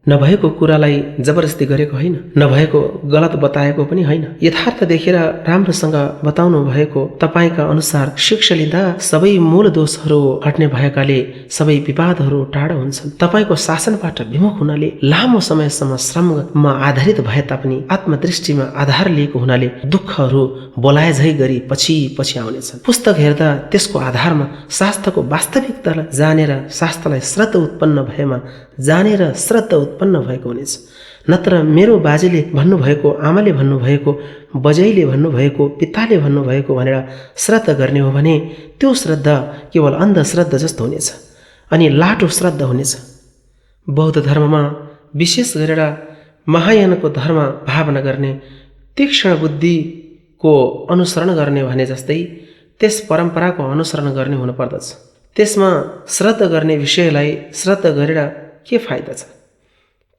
नभएको कुरालाई जबरजस्ती गरेको होइन, नभएको गलत बताएको पनि होइन। यथार्थ देखेर राम्रोसँग बताउनु भएको। तपाईँका अनुसार शिक्षा लिँदा सबै मूल दोषहरू हट्ने भएकाले सबै विवादहरू टाढा हुन्छन्। तपाईँको शासनबाट विमुख हुनाले लामो समयसम्म श्रममा आधारित भए तापनि आत्मदृष्टिमा आधार लिएको हुनाले दुःखहरू बोलाए झै गरी पछि पछि आउनेछन्। पुस्तक हेर्दा त्यसको आधारमा शास्त्रको वास्तविकतालाई जानेर शास्त्रलाई श्रद्धा उत्पन्न भएमा जानेर श्रद्धा उत्पन्न भएको हुनेछ। नत्र मेरो बाजेले भन्नुभएको, आमाले भन्नुभएको, बजैले भन्नुभएको, पिताले भन्नुभएको भनेर श्रद्धा गर्ने हो भने त्यो श्रद्धा केवल अन्धश्रद्धा जस्तो हुनेछ अनि लाटो श्रद्धा हुनेछ। बौद्ध धर्ममा विशेष गरेर महायानको धर्म भावना गर्ने, तीक्ष्ण बुद्धिको अनुसरण गर्ने भने जस्तै त्यस परम्पराको अनुसरण गर्ने हुनुपर्दछ। त्यसमा श्रद्धा गर्ने विषयलाई श्रद्धा गरेर के फाइदा छ,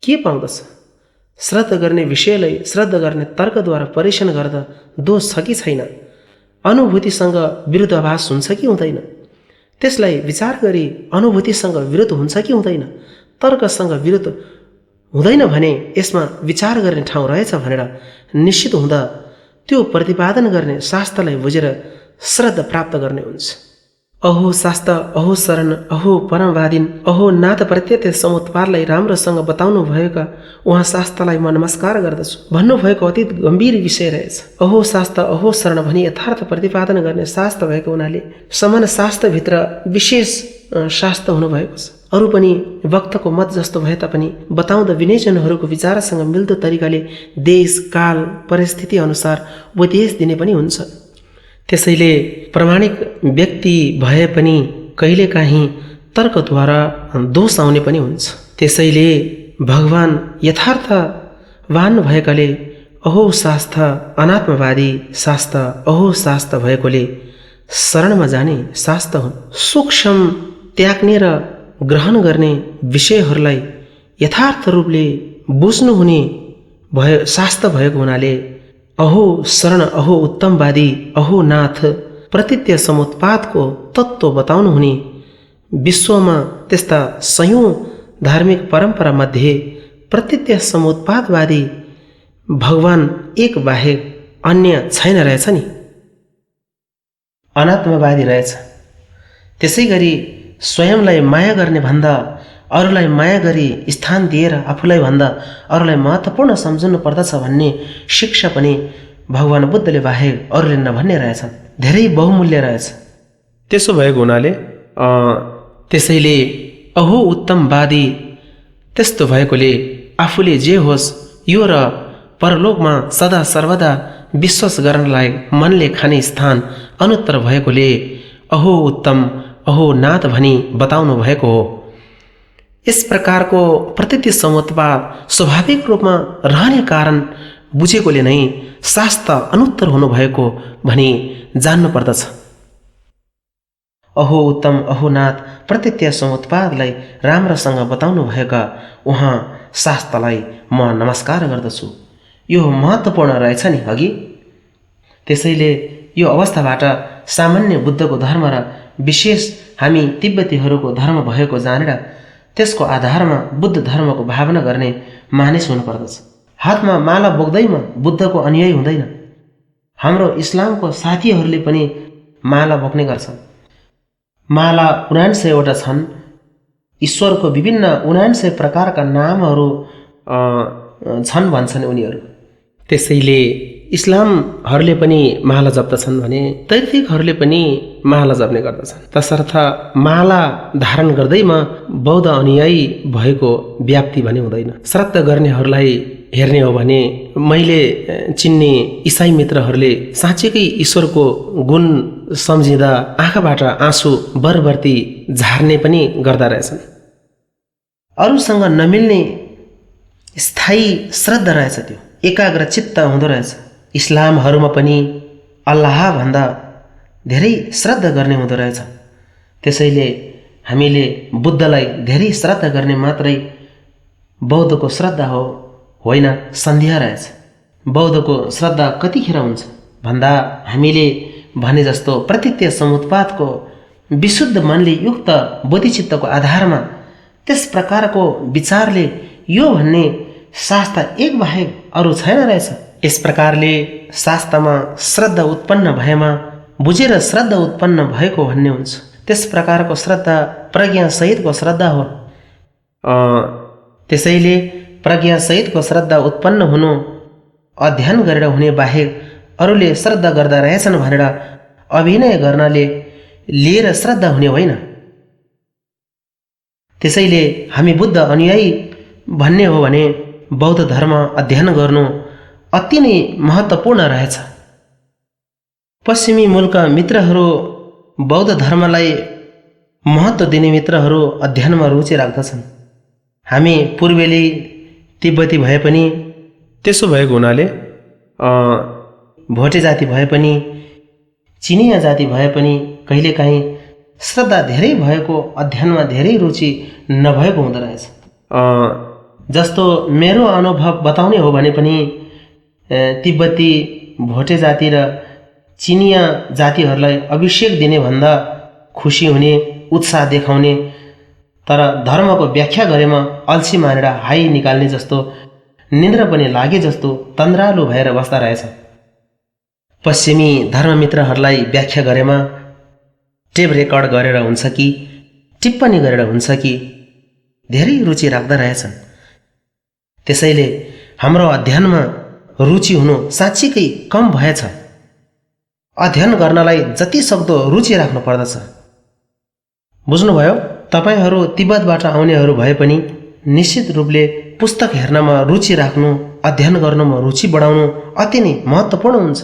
के पाउँदछ? श्रद्धा गर्ने विषयलाई श्रद्धा गर्ने तर्कद्वारा परीक्षण गर्दा दोष छ कि छैन, अनुभूतिसँग विरुद्धाभास हुन्छ कि हुँदैन, त्यसलाई विचार गरी अनुभूतिसँग विरुद्ध हुन्छ कि हुँदैन, तर्कसँग विरुद्ध हुँदैन भने यसमा विचार गर्ने ठाउँ रहेछ भनेर निश्चित हुँदा त्यो प्रतिपादन गर्ने शास्त्रलाई बुझेर श्रद्धा प्राप्त गर्ने हुन्छ। अहो शास्त्र, अहो शरण, अहो परमवादिन, अहो नाथ प्रत्यय समुत्पादलाई राम्रोसँग बताउनु भएका उहाँ शास्त्रलाई म नमस्कार गर्दछु भन्नुभएको अति गम्भीर विषय रहेछ। अहो शास्त्र, अहो शरण भनी यथार्थ प्रतिपादन गर्ने शास्त्र भएको हुनाले समान शास्त्रभित्र विशेष शास्त्र हुनुभएको छ। अरू पनि वक्तको मत जस्तो भए तापनि बताउँदा विनयजनहरूको विचारसँग मिल्दो तरिकाले देश काल परिस्थिति अनुसार उपदेश दिने पनि हुन्छ। त्यसैले प्रामाणिक व्यक्ति भए पनि कहिलेकाहीँ तर्कद्वारा दोष आउने पनि हुन्छ। त्यसैले भगवान यथार्थवान भएकाले अहो शास्त्र अनात्मवादी शास्त्र, अहो शास्त्र भएकोले शरणमा जाने शास्त्र हुन्। सूक्ष्म त्याग्ने र ग्रहण गर्ने विषयहरूलाई यथार्थ रूपले बुझ्नुहुने शास्त्र भएको हुनाले अहो शरण, अहो उत्तमवादी, अहो नाथ प्रतित्य समुत्पादको तत्त्व बताउनु हुने विश्वमा त्यस्ता सयौं धार्मिक परम्परा मध्ये प्रतित्य समुत्पादवादी भगवान एक बाहेक अन्य छैन रहेछ नि, अनात्मवादी रहेछ। त्यसै गरी स्वयंलाई माया गर्ने भन्दा अरूलाई माया गरी स्थान दिएर आफूलाई भन्दा अरूलाई महत्त्वपूर्ण सम्झनु पर्दछ भन्ने शिक्षा पनि भगवान बुद्धले बाहेक अरूले नभन्ने रहेछन्। धेरै बहुमूल्य रहेछ। त्यसो भएको हुनाले त्यसैले अहो उत्तमवादी त्यस्तो भएकोले आफूले जे होस् यो र परलोकमा सदा सर्वदा विश्वास गर्नलाई मनले खाने स्थान अनुत्तर भएकोले अहो उत्तम, अहो नाथ भनी बताउनु भएको हो। यस प्रकारको प्रतित्य समुत्पाद स्वाभाविक रूपमा रहने कारण बुझेकोले नै शास्त्र अनुत्तर हुनुभएको भनी जान्नु पर्दछ। अहो उत्तम, अहो नाथ प्रतित्य समुत्पादलाई राम्रोसँग बताउनु भएका उहाँ शास्त्रलाई म नमस्कार गर्दछु। यो महत्त्वपूर्ण रहेछ नि अघि। त्यसैले यो अवस्थाबाट सामान्य बुद्धको धर्म र विशेष हामी तिब्बतीहरूको धर्म भएको जानेर त्यसको आधारमा बुद्ध धर्मको भावना गर्ने मानिस हुनुपर्दछ। हातमा माला बोक्दैमा बुद्धको अनुयायी हुँदैन। हाम्रो इस्लामको साथीहरूले पनि माला बोक्ने गर्छन्। माला 79 छन्। ईश्वरको विभिन्न 79 प्रकारका नामहरू छन् भन्छन् उनीहरू। त्यसैले इस्लामहरूले पनि माला जप्दछन् भने तैर्थिकहरूले पनि माला जप्ने गर्दछन्। तसर्थ माला धारण गर्दैमा बौद्ध अनुयायी भएको व्याप्ति भने हुँदैन। श्राद्ध गर्नेहरूलाई हेर्ने हो भने मैले चिन्ने इसाई मित्रहरूले साँच्चैकै ईश्वरको गुण सम्झिँदा आँखाबाट आँसु बरबर्ती झार्ने पनि गर्दा रहेछन्। अरूसँग नमिल्ने स्थायी श्रद्धा रहेछ, त्यो एकाग्र चित्त हुँदो रहेछ। इस्लामहरूमा पनि अल्लाह भन्दा धेरै श्रद्धा गर्ने हुँदो रहेछ। त्यसैले हामीले बुद्धलाई धेरै श्रद्धा गर्ने मात्रै बौद्धको श्रद्धा हो होइन, सन्देह रहेछ। बौद्धको श्रद्धा कतिखेर हुन्छ भन्दा हामीले भने जस्तो प्रतित्य समुत्पादको विशुद्ध मनले युक्त बोधिचित्तको आधारमा त्यस प्रकारको विचारले यो भन्ने शास्त्र एक बाहेक अरू छैन रहेछ। यस प्रकारले शास्त्रमा श्रद्धा उत्पन्न भएमा बुझेर श्रद्धा उत्पन्न भएको भन्ने हुन्छ। त्यस प्रकारको श्रद्धा प्रज्ञासहितको श्रद्धा हो। त्यसैले प्रज्ञासहितको श्रद्धा उत्पन्न हुनु अध्ययन गरेर हुने बाहेक अरूले श्रद्धा गर्दा रहेछन् भनेर अभिनय गर्नाले लिएर श्रद्धा हुने होइन। त्यसैले हामी बुद्ध अनुयायी भन्ने हो भने बौद्ध धर्म अध्ययन गर्नु अति नै महत्त्वपूर्ण रहेछ। पश्चिमी मुलुक मित्रहरू बौद्ध धर्मलाई महत्त्व दिने मित्रहरू अध्ययनमा रुचि राख्दछन्। हामी पूर्वेली तिब्बती भए पनि, त्यसो भएको हुनाले भोटे जाति भए पनि, चिनिया जाति भए पनि कहिलेकाहीँ श्रद्धा धेरै भएको अध्ययनमा धेरै रुचि नभएको हुँदो रहेछ। जस्तो मेरो अनुभव बताउने हो भने पनि तिब्बती, भोटे जाति र चिनिया जातिहरूलाई अभिषेक दिने भन्दा खुसी हुने, उत्साह देखाउने, तर धर्मको व्याख्या गरेमा अल्छी मानेर हाई निकाल्ने जस्तो, निन्द्रा पनि लागे जस्तो तन्द्रालु भएर बस्दा रहेछ। पश्चिमी धर्ममित्रहरूलाई व्याख्या गरेमा टेप रेकर्ड गरेर हुन्छ कि टिप्पणी गरेर हुन्छ कि धेरै रुचि राख्दा रहेछन्। त्यसैले हाम्रो अध्ययनमा रुचि हुनु साँच्चीकै कम भएछ। अध्ययन गर्नलाई जति सक्दो रुचि राख्नु पर्दछ। बुझ्नुभयो? तपाईहरू तिब्बतबाट आउनेहरू भए पनि निश्चित रूपले पुस्तक हेर्नमा रुचि राख्नु, अध्ययन गर्नुमा रुचि बढाउनु अति नै महत्त्वपूर्ण हुन्छ।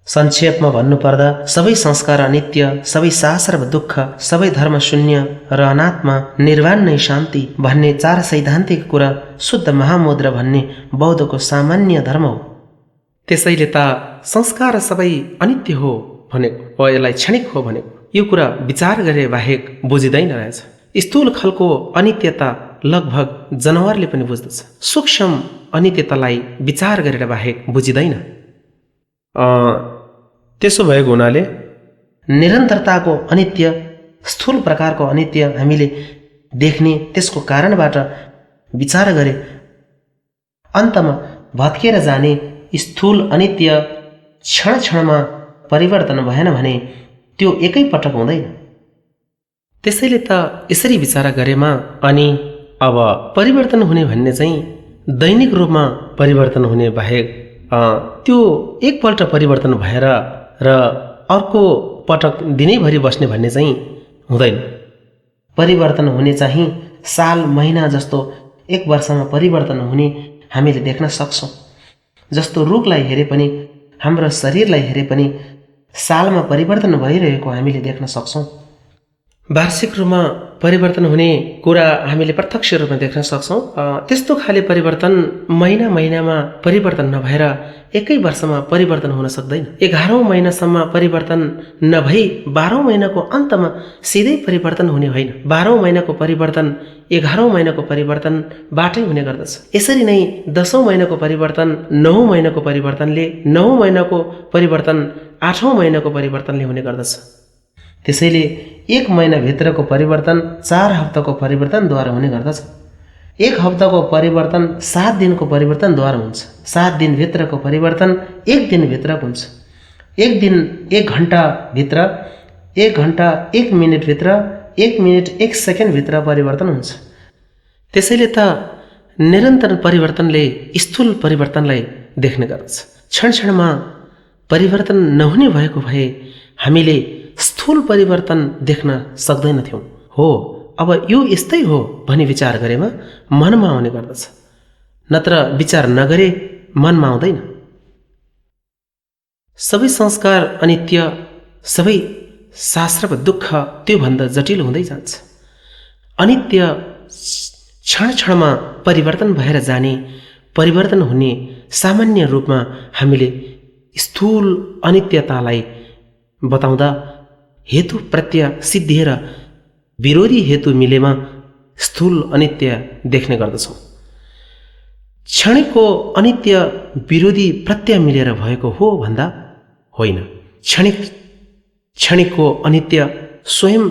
संक्षेपमा भन्नुपर्दा सबै संस्कार अनित्य, सबै शास्त्र दुःख, सबै धर्म शून्य र अनात्मा, निर्वाण नै शान्ति भन्ने चार सैद्धान्तिक कुरा शुद्ध महामुद्रा भन्ने बौद्धको सामान्य धर्म हो। त्यसैले त संस्कार सबै अनित्य हो भनेको, वा यसलाई क्षणिक हो भनेको यो कुरा विचार गरे बाहेक बुझिँदैन रहेछ। स्थूल खालको अनित्यता लगभग जनावरले पनि बुझ्दछ। सूक्ष्म अनित्यतालाई विचार गरेर बाहेक बुझिँदैन। त्यसो भएको हुनाले निरन्तरताको अनित्य, स्थूल प्रकारको अनित्य हामीले देख्ने, त्यसको कारणबाट विचार गरे अन्तमा भत्केर जाने स्थूल अनित्य क्षण क्षणमा परिवर्तन भएन भने त्यो एकै पटक हुँदैन। त्यसैले त यसरी विचार गरेमा अनि अब परिवर्तन हुने भन्ने चाहिँ दैनिक रूपमा परिवर्तन हुने बाहेक त्यो एकपल्ट परिवर्तन भएर र अर्को पटक दिनैभरि बस्ने भन्ने चाहिँ हुँदैन। परिवर्तन हुने चाहिँ साल महिना जस्तो एक वर्षमा परिवर्तन हुने हामीले देख्न सक्छौँ। जस्तो रुखलाई हेरे पनि, हाम्रो शरीरलाई हेरे पनि सालमा परिवर्तन भइरहेको हामीले देख्न सक्छौँ। वार्षिक रूपमा परिवर्तन हुने कुरा हामीले प्रत्यक्ष रूपमा देख्न सक्छौँ। त्यस्तो खाले परिवर्तन महिना महिनामा परिवर्तन नभएर एकै वर्षमा परिवर्तन हुन सक्दैन। 11औं महिनासम्म परिवर्तन नभई 12औं महिनाको अन्तमा सिधै परिवर्तन हुने होइन। 12औं महिनाको परिवर्तन 11औं महिनाको परिवर्तनबाटै हुने गर्दछ। यसरी नै 10औं महिनाको परिवर्तन 9औं महिनाको परिवर्तनले, 9औं महिनाको परिवर्तन 8औं महिनाको परिवर्तनले हुने गर्दछ। त्यसैले एक महिनाभित्रको परिवर्तन 4 हप्ताको परिवर्तनद्वारा हुने गर्दछ। एक हप्ताको परिवर्तन 7 दिनको परिवर्तनद्वारा हुन्छ। 7 दिनभित्रको परिवर्तन 1 दिनभित्र हुन्छ। 1 दिन 1 घन्टाभित्र, 1 घन्टा 1 मिनटभित्र, 1 मिनट 1 सेकेन्डभित्र परिवर्तन हुन्छ। त्यसैले त निरन्तर परिवर्तनले स्थूल परिवर्तनलाई देख्ने गर्दछ। क्षण क्षणमा परिवर्तन नहुने भएको भए हामीले स्थूल परिवर्तन देख्न सक्दैनथ्यौँ। हो, अब यो यस्तै हो भनी विचार गरेमा मनमा आउने गर्दछ, नत्र विचार नगरे मनमा आउँदैन। सबै संस्कार अनित्य, सबै शास्त्र वा दुःख त्योभन्दा जटिल हुँदै जान्छ। अनित्य क्षण क्षणमा परिवर्तन भएर जाने, परिवर्तन हुने सामान्य रूपमा हामीले स्थूल अनित्यतालाई बताउँदा हेतु प्रत्यय सिद्धिएर विरोधी हेतु मिलेमा स्थूल अनित्य देख्ने गर्दछौँ। क्षणिकको अनित्य विरोधी प्रत्यय मिलेर भएको हो भन्दा होइन। क्षणिकको अनित्य स्वयं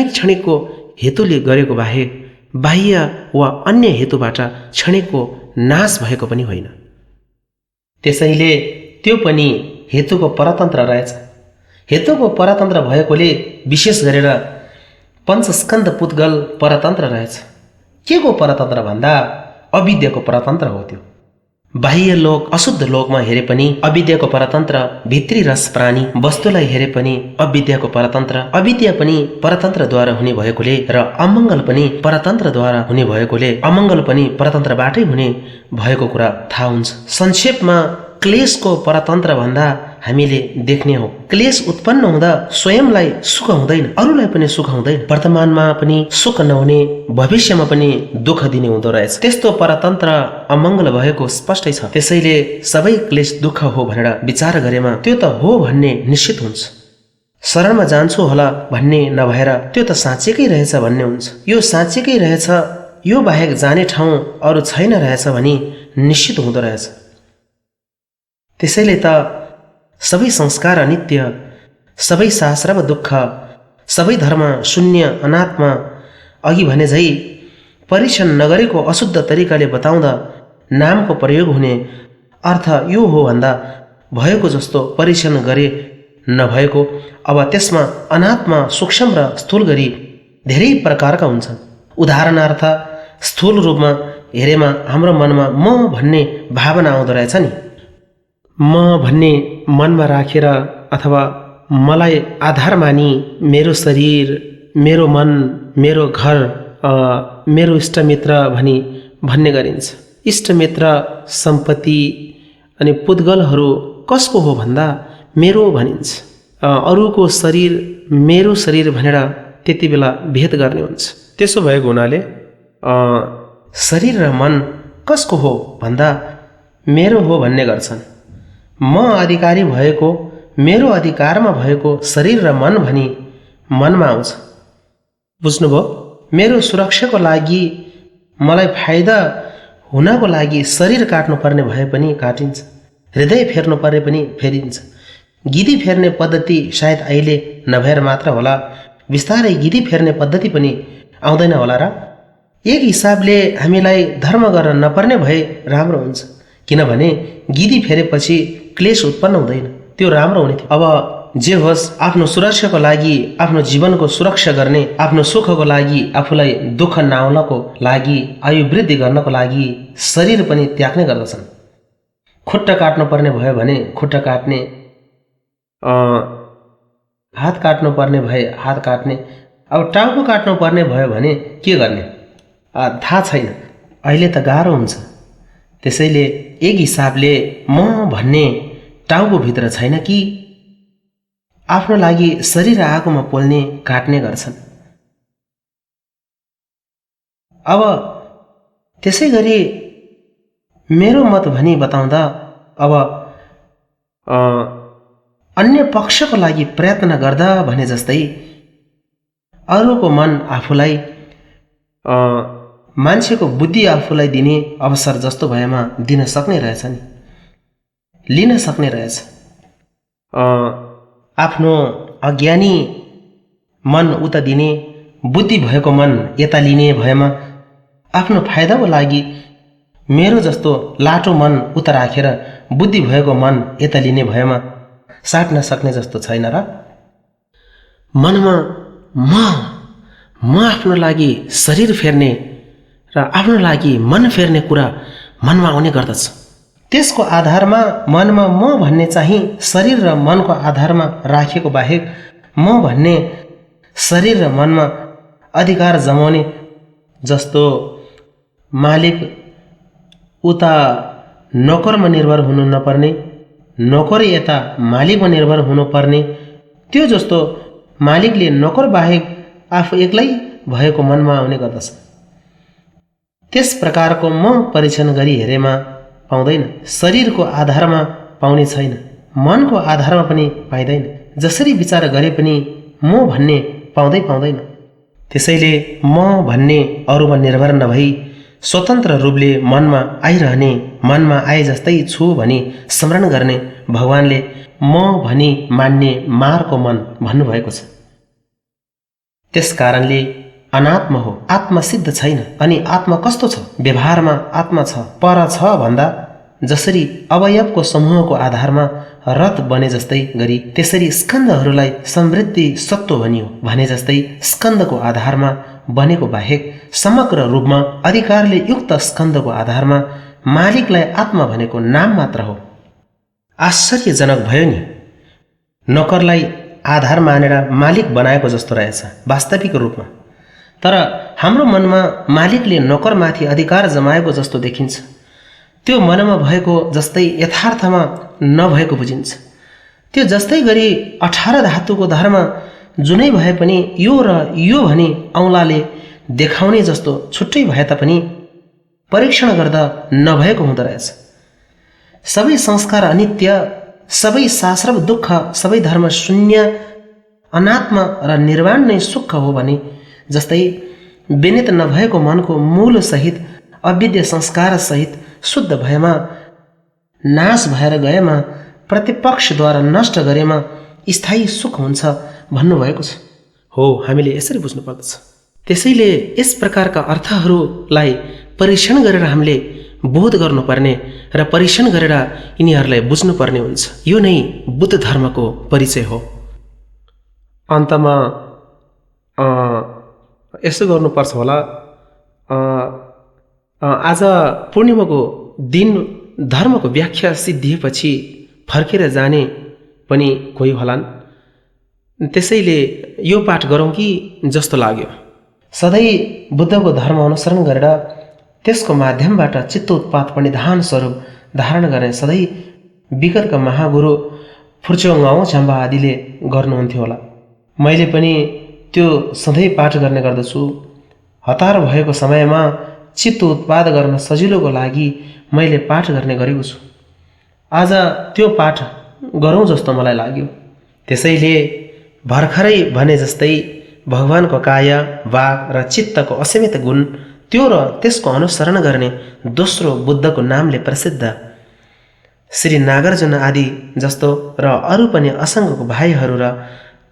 क्षणिकको हेतुले गरेको बाहेक बाह्य वा अन्य हेतुबाट क्षणिकको नाश भएको पनि होइन। त्यसैले त्यो पनि हेतुको परतन्त्र रहेछ। हेतुको परतन्त्र भएकोले विशेष गरेर पञ्चस्कन्ध पुद्गल परतन्त्र रहेछ। के को परतन्त्र भन्दा अविद्याको परतन्त्र हो। त्यो बाह्य लोक अशुद्ध लोकमा हेरे पनि अविद्याको परतन्त्र, भित्री रस प्राणी वस्तुलाई हेरे पनि अविद्याको परतन्त्र, अविद्या पनि परतन्त्रद्वारा हुने भएकोले र अमङ्गल पनि परतन्त्रद्वारा हुने भएकोले अमङ्गल पनि परतन्त्रबाटै हुने भएको कुरा थाहा हुन्छ। संक्षेपमा क्लेशको परतन्त्र भन्दा हामीले देख्ने हो, क्लेश उत्पन्न हुँदा स्वयंलाई सुख हुँदैन, अरूलाई पनि सुख हुँदैन, वर्तमानमा पनि सुख नहुने, भविष्यमा पनि दुःख दिने हुँदो रहेछ। त्यस्तो परतन्त्र अमङ्गल भएको स्पष्टै छ। त्यसैले सबै क्लेश दुःख हो भनेर विचार गरेमा त्यो त हो भन्ने निश्चित हुन्छ। शरणमा जान्छु होला भन्ने नभएर त्यो त साँच्चैकै रहेछ भन्ने हुन्छ। यो साँच्चैकै रहेछ, यो बाहेक जाने ठाउँ अरू छैन रहेछ भनी निश्चित हुँदो रहेछ। त्यसैले त सबै संस्कार अनित्य, सबै शास्त्र वा दुःख, सबै धर्म शून्य अनात्मा, अघि भने झै परीक्षण नगरेको अशुद्ध तरिकाले बताउँदा नामको प्रयोग हुने अर्थ यो हो भन्दा भएको जस्तो परीक्षण गरे नभएको। अब त्यसमा अनात्मा सूक्ष्म र स्थूल गरी धेरै प्रकारका हुन्छन्। उदाहरणार्थ स्थूल रूपमा हेरेमा हाम्रो मनमा म भन्ने भावना आउँदो रहेछ नि। म भन्ने मनमा राखेर अथवा मलाई आधार मानी मेरो शरीर, मेरो मन, मेरो घर, मेरो इष्टमित्र भन्ने गरिन्छ। इष्टमित्र, सम्पत्ति अनि पुद्गलहरू कसको हो भन्दा मेरो भनिन्छ। अरूको शरीर मेरो शरीर भनेर त्यति बेला भेद गर्ने हुन्छ। त्यसो भएको हुनाले शरीर र मन कसको हो भन्दा मेरो हो भन्ने गर्छन्। म अधिकारी भएको, मेरो अधिकारमा भएको शरीर र मन भनी मनमा आउँछ। बुझ्नुभयो? मेरो सुरक्षाको लागि, मलाई फाइदा हुनको लागि शरीर काट्नुपर्ने भए पनि काटिन्छ, हृदय फेर्नु पर्ने पनि फेरिन्छ। गिदी फेर्ने पद्धति सायद अहिले नभएर मात्र होला, बिस्तारै गिदी फेर्ने पद्धति पनि आउँदैन होला र। एक हिसाबले हामीलाई धर्म गर्न नपर्ने भए राम्रो हुन्छ, किनभने गिदी फेरेपछि क्लेश उत्पन्न हुँदैन, त्यो राम्रो हुने थियो। अब जे होस्, आफ्नो सुरक्षाको लागि, आफ्नो जीवनको सुरक्षा गर्ने, आफ्नो सुखको लागि, आफूलाई दुःख नआउनको लागि, आयु वृद्धि गर्नको लागि शरीर पनि त्याग्ने गर्दछन्। खुट्टा काट्नुपर्ने भयो भने खुट्टा काट्ने, हात काट्नुपर्ने भए हात काट्ने। अब टाउको काट्नुपर्ने भयो भने के गर्ने थाहा छैन। अहिले त गाह्रो हुन्छ। त्यसैले एक हिसाबले म भन्ने टाउकोभित्र छैन कि आफ्नो लागि शरीर आगोमा पोल्ने, काट्ने गर्छन्। अब त्यसै गरी मेरो मत भनी बताउँदा अब अन्य पक्षको लागि प्रयत्न गर्दा भने जस्तै अरूको मन आफूलाई, मान्छेको बुद्धि आफूलाई दिने अवसर जस्तो भएमा दिन सक्ने रहेछ नि, लिन सक्ने रहेछ। आफ्नो अज्ञानी मन उता दिने, बुद्धि भएको मन यता लिने भएमा आफ्नो फाइदाको लागि मेरो जस्तो लाटो मन उता राखेर बुद्धि भएको मन यता लिने भएमा साट्न सक्ने जस्तो छैन र। मनमा म आफ्नो लागि शरीर फेर्ने र आफ्नो लागि मन फेर्ने कुरा मनमा आउने गर्दछ। त्यसको आधारमा मनमा म भन्ने चाहिँ शरीर र मनको आधारमा राखेको बाहेक म भन्ने शरीर र मनमा अधिकार जमाउने जस्तो मालिक उता नोकरमा निर्भर हुनु नपर्ने, नोकर यता मालिकमा निर्भर हुनुपर्ने, त्यो जस्तो मालिकले नोकर बाहेक आफू एक्लै भएको मनमा आउने गर्दछ। त्यस प्रकारको म परीक्षण गरी हेरेमा पाउँदैन, शरीरको आधारमा पाउने छैन, मनको आधारमा पनि पाइँदैन, जसरी विचार गरे पनि म भन्ने पाउँदैन। त्यसैले म भन्ने अरूमा निर्भर नभई स्वतन्त्र रूपले मनमा आइरहने, मनमा आए जस्तै छु भनी स्मरण गर्ने भगवानले म भनी मान्ने मारको मन भन्नुभएको छ। त्यस कारणले अनात्मा हो, आत्मा सिद्ध छैन। अनि आत्मा कस्तो छ? व्यवहारमा आत्मा छ, पर छ भन्दा जसरी अवयवको समूहको आधारमा रथ बने जस्तै गरी त्यसरी स्कन्धहरूलाई समृद्धि सत्व भनियो भने जस्तै स्कन्धको आधारमा बनेको बाहेक समग्र रूपमा अधिकारले युक्त स्कन्धको आधारमा मालिकलाई आत्मा भनेको नाम मात्र हो। आश्चर्यजनक भयो नि, नोकरलाई आधार मानेर मालिक बनाएको जस्तो रहेछ वास्तविक रूपमा। तर हाम्रो मनमा मालिकले नोकरमाथि अधिकार जमाएको जस्तो देखिन्छ। त्यो मनमा भएको जस्तै यथार्थमा नभएको बुझिन्छ। त्यो जस्तै गरी 18 धातुको धर्म जुनै भए पनि यो र यो भनी औँलाले देखाउने जस्तो छुट्टै भए तापनि परीक्षण गर्दा नभएको हुँदो रहेछ। सबै संस्कार अनित्य, सबै शास्त्र दुःख, सबै धर्म शून्य, अनात्मा र निर्वाण नै सुख हो भने जस्तै विनित नभएको मनको मूल सहित अविद्य संस्कार सहित शुद्ध भएमा, नाश भएर गएमा, प्रतिपक्षद्वारा नष्ट गरेमा स्थायी सुख हुन्छ भन्नुभएको छ। हो, हामीले यसरी बुझ्नु पर्दछ। त्यसैले यस प्रकारका अर्थहरूलाई परीक्षण गरेर हामीले बोध गर्नुपर्ने र परीक्षण गरेर यिनीहरूलाई बुझ्नुपर्ने हुन्छ। यो नै बुद्ध धर्मको परिचय हो। अन्तमा यसो गर्नुपर्छ होला, आज पूर्णिमाको दिन धर्मको व्याख्या सिद्धिएपछि फर्केर जाने पनि कोही होलान्। त्यसैले यो पाठ गरौँ कि जस्तो लाग्यो। सधैँ बुद्धको धर्म अनुसरण गरेर त्यसको माध्यमबाट चित्त उत्पाद परिधान स्वरूप धारण गर्ने सधैँ विगतका महागुरु फुर्चोङाओ झम्बा आदिले गर्नुहुन्थ्यो होला। मैले पनि त्यो सधैँ पाठ गर्ने गर्दछु। हतार भएको समयमा चित्त उत्पाद गर्न सजिलोको लागि मैले पाठ गर्ने गरेको छु। आज त्यो पाठ गरौँ जस्तो मलाई लाग्यो। त्यसैले भर्खरै भने जस्तै भगवानको काया, वाक र चित्तको असीमित गुण, त्यो र त्यसको अनुसरण गर्ने दोस्रो बुद्धको नामले प्रसिद्ध श्री नागार्जुन आदि जस्तो र अरू पनि असङ्ख्यको भाइहरू र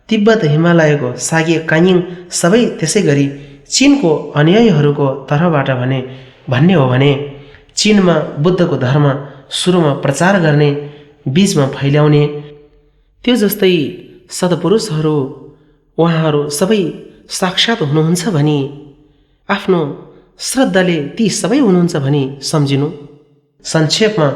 तिब्बत हिमालयको सागे काइङ सबै त्यसै गरी चीनको अनुयायीहरूको तर्फबाट भन्ने हो भने चीनमा बुद्धको धर्म सुरुमा प्रचार गर्ने, बीचमा फैल्याउने, त्यो जस्तै सत्पुरुषहरू उहाँहरू सबै साक्षात् हुनुहुन्छ भनी आफ्नो श्रद्धाले ती सबै हुनुहुन्छ भनी सम्झिनु। संक्षेपमा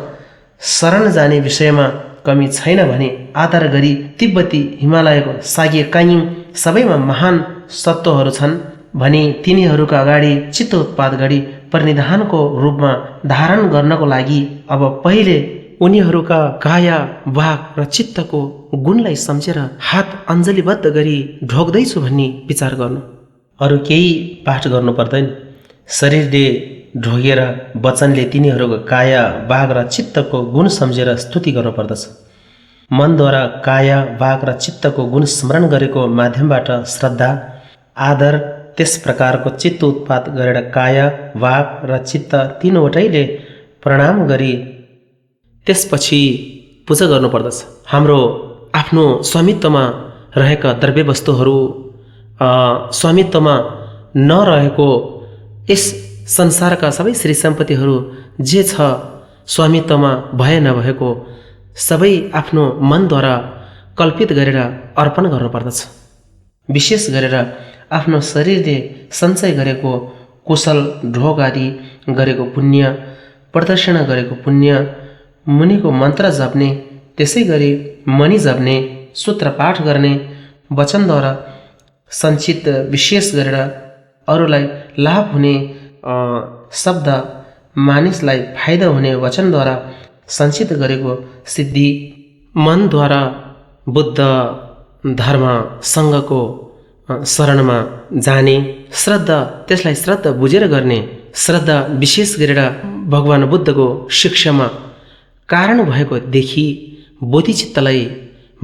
शरण जाने विषयमा कमी छैन भने आदर गरी तिब्बती हिमालयको सागे काइङ सबैमा महान सत्वहरू छन् भनी तिनीहरूका अगाडि चित्त उत्पाद गरी परिनिधानको रूपमा धारण गर्नको लागि अब पहिले उनीहरूका काया, वाक र चित्तको गुणलाई सम्झेर हात अञ्जलीबद्ध गरी ढोक्दैछु भन्ने विचार गर्नु। अरू केही पाठ गर्नु पर्दैन। शरीरले ढोगेर वचनले तिनीहरूको काया, वाक र चित्तको गुण सम्झेर स्तुति गर्नुपर्दछ। मनद्वारा काया, वाक र चित्तको गुण स्मरण गरेको माध्यमबाट श्रद्धा, आदर, त्यस प्रकारको चित्त उत्पाद गरेर काया, वाक र चित्त तीनवटैले प्रणाम गरी त्यसपछि पूजा गर्नुपर्दछ। हाम्रो आफ्नो स्वामित्वमा रहेका द्रव्य वस्तुहरू, स्वामित्वमा नरहेको यस संसारका सबै श्री सम्पत्तिहरू जे छ स्वामित्वमा भए नभएको सबै आफ्नो मनद्वारा कल्पित गरेर अर्पण गर्नुपर्दछ। विशेष गरेर आफ्नो शरीरले सञ्चय गरेको कुशल ढोग आदि गरेको पुण्य, प्रदर्शन गरेको पुण्य, मुनिको मन्त्र जप्ने, त्यसै गरी मणि जप्ने, सूत्र पाठ गर्ने, वचनद्वारा सञ्चित विशेष गरेर अरूलाई लाभ हुने शब्द, मानिसलाई फाइदा हुने वचनद्वारा सञ्चित गरेको सिद्धि, मनद्वारा बुद्ध धर्म सङ्घको शरणमा जाने, श्रद्धा त्यसलाई श्रद्धा बुझेर गर्ने, श्रद्धा विशेष गरेर भगवान बुद्धको शिक्षामा कारण भएको देखि बोधिचित्तलाई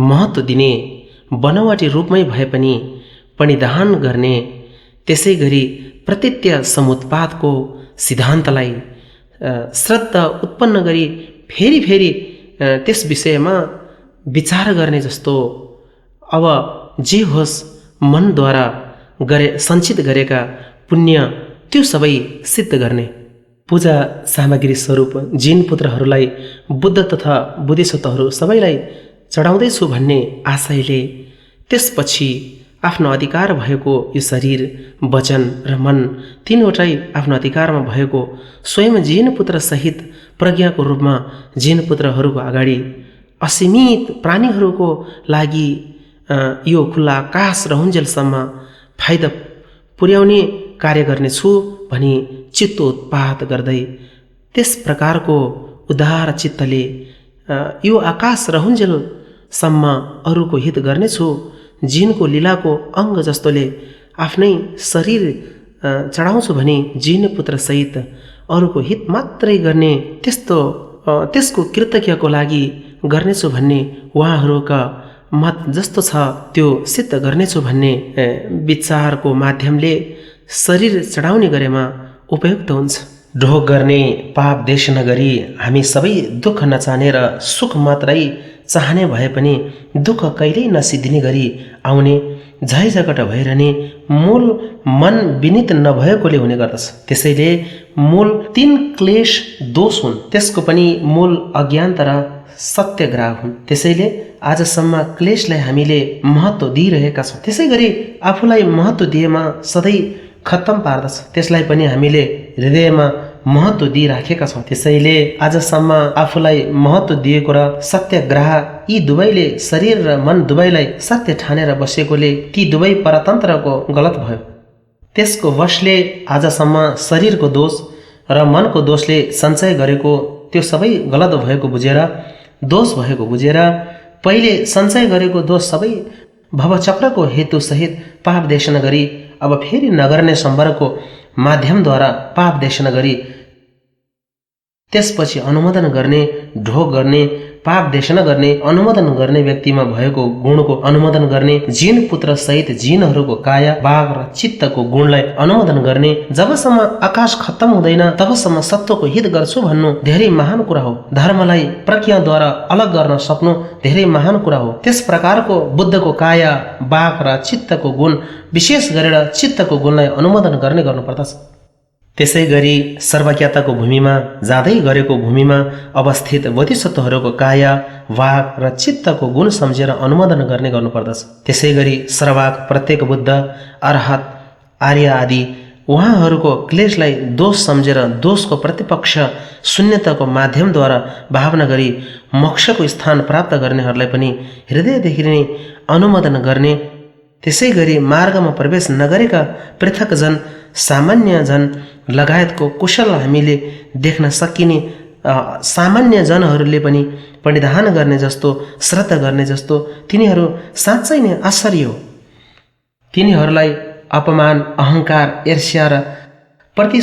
महत्त्व दिने, बनावटी रूपमै भए पनि परिधान गर्ने, त्यसै गरी प्रतीत्य समुत्पादको सिद्धान्तलाई श्रद्धा उत्पन्न गरी फेरि फेरि त्यस विषयमा विचार गर्ने जस्तो अब जे होस् मनद्वारा सञ्चित गरेका पुण्य त्यो सबै सिद्ध गर्ने। पूजा सामग्री स्वरूप जिन पुत्रहरूलाई बुद्ध तथा बोधिसत्वहरू सबैलाई चढाउँदैछु भन्ने आशयले त्यसपछि आफ्नो अधिकार भएको यो शरीर, वचन र मन तीनवटै आफ्नो अधिकारमा भएको स्वयं जिन पुत्र सहित प्रज्ञाको रूपमा जिन पुत्रहरूको अगाडि असीमित प्राणीहरूको लागि यो खुल्ला आकाश रहन्जेलसम्म फाइदा पुर्याउने कार्य गर्नेछु भनी चित्तोत्पाद गर्दै त्यस प्रकारको उदार चित्तले यो आकाश रहन्जेलसम्म अरूको हित गर्नेछु, जिनको लीलाको अङ्ग जस्तोले आफ्नै शरीर चढाउँछु भने जिन पुत्र सहित अरूको हित मात्रै गर्ने त्यसको कृतज्ञको लागि गर्नेछु भन्ने उहाँहरूका मत जस्तो छ त्यो सिद्ध गर्नेछु भन्ने विचारको माध्यमले शरीर चढाउने गरेमा उपयुक्त हुन्छ। ढोग गर्ने पाप देश नगरी हामी सबै दुःख नचाहने र सुख मात्रै चाहने भए पनि दुःख कहिल्यै नसिद्धिने गरी आउने झैझगट भइरहने मूल मन विनित नभएकोले हुने गर्दछ। त्यसैले मूल 3 क्लेश दोष हुन्, त्यसको पनि मूल अज्ञानता र सत्यग्राह हुन्। त्यसैले आजसम्म क्लेशलाई हामीले महत्त्व दिइरहेका छौँ, त्यसै गरी आफूलाई महत्त्व दिएमा सधैँ खत्तम पार्दछ, त्यसलाई पनि हामीले हृदयमा महत्त्व दिइराखेका छौँ। त्यसैले आजसम्म आफूलाई महत्त्व दिएको र सत्यग्राह यी दुवैले शरीर र मन दुवैलाई सत्य ठानेर बसेकोले ती दुवै परतन्त्रको गलत भयो। त्यसको वशले आजसम्म शरीरको दोष र मनको दोषले सञ्चय गरेको त्यो सबै गलत भएको बुझेर, दोष भएको बुझेर पहिले सञ्चय गरेको दोष सबै भवचक्रको हेतुसहित पाप देश नगरी अब फेरि नगर्ने सम्बरको माध्यमद्वारा पाप देश नगरी त्यसपछि अनुमोदन गर्ने, ढोग गर्ने, पाप देश नगर्ने, अनुमोदन गर्ने व्यक्तिमा भएको गुणको अनुमोदन गर्ने, जिन पुत्र सहित जिनहरूको काया, बाघ र चित्तको गुणलाई अनुमोदन गर्ने। जबसम्म आकाश खत्तम हुँदैन तबसम्म सत्वको हित गर्छु भन्नु धेरै महान कुरा हो। धर्मलाई प्रज्ञाद्वारा अलग गर्न सक्नु धेरै महान कुरा हो। त्यस प्रकारको बुद्धको काया, बाघ र चित्तको गुण विशेष गरेर चित्तको गुणलाई अनुमोदन गर्ने गर्नुपर्दछ। त्यसै गरी सर्वज्ञताको भूमिमा जाँदै गरेको भूमिमा अवस्थित बोधिसत्वहरूको काया, वाग र चित्तको गुण सम्झेर अनुमोदन गर्ने गर्नुपर्दछ। त्यसै गरी सर्वाग प्रत्येक बुद्ध, अरहत, आर्य आदि उहाँहरूको क्लेशलाई दोष सम्झेर दोषको प्रतिपक्ष शून्यताको माध्यमद्वारा भावना गरी मोक्षको स्थान प्राप्त गर्नेहरूलाई पनि हृदयदेखि नै अनुमोदन गर्ने। त्यसै गरी मार्गमा प्रवेश नगरेका पृथक जन, सामान्य जन लगायतको कुशल हामीले देख्न सकिने सामान्य जनहरूले पनि परिधान गर्ने जस्तो, श्रद्धा गर्ने जस्तो तिनीहरू साँच्चै नै आश्चर्य हो। तिनीहरूलाई अपमान, अहङ्कार, ईर्ष्या र प्रति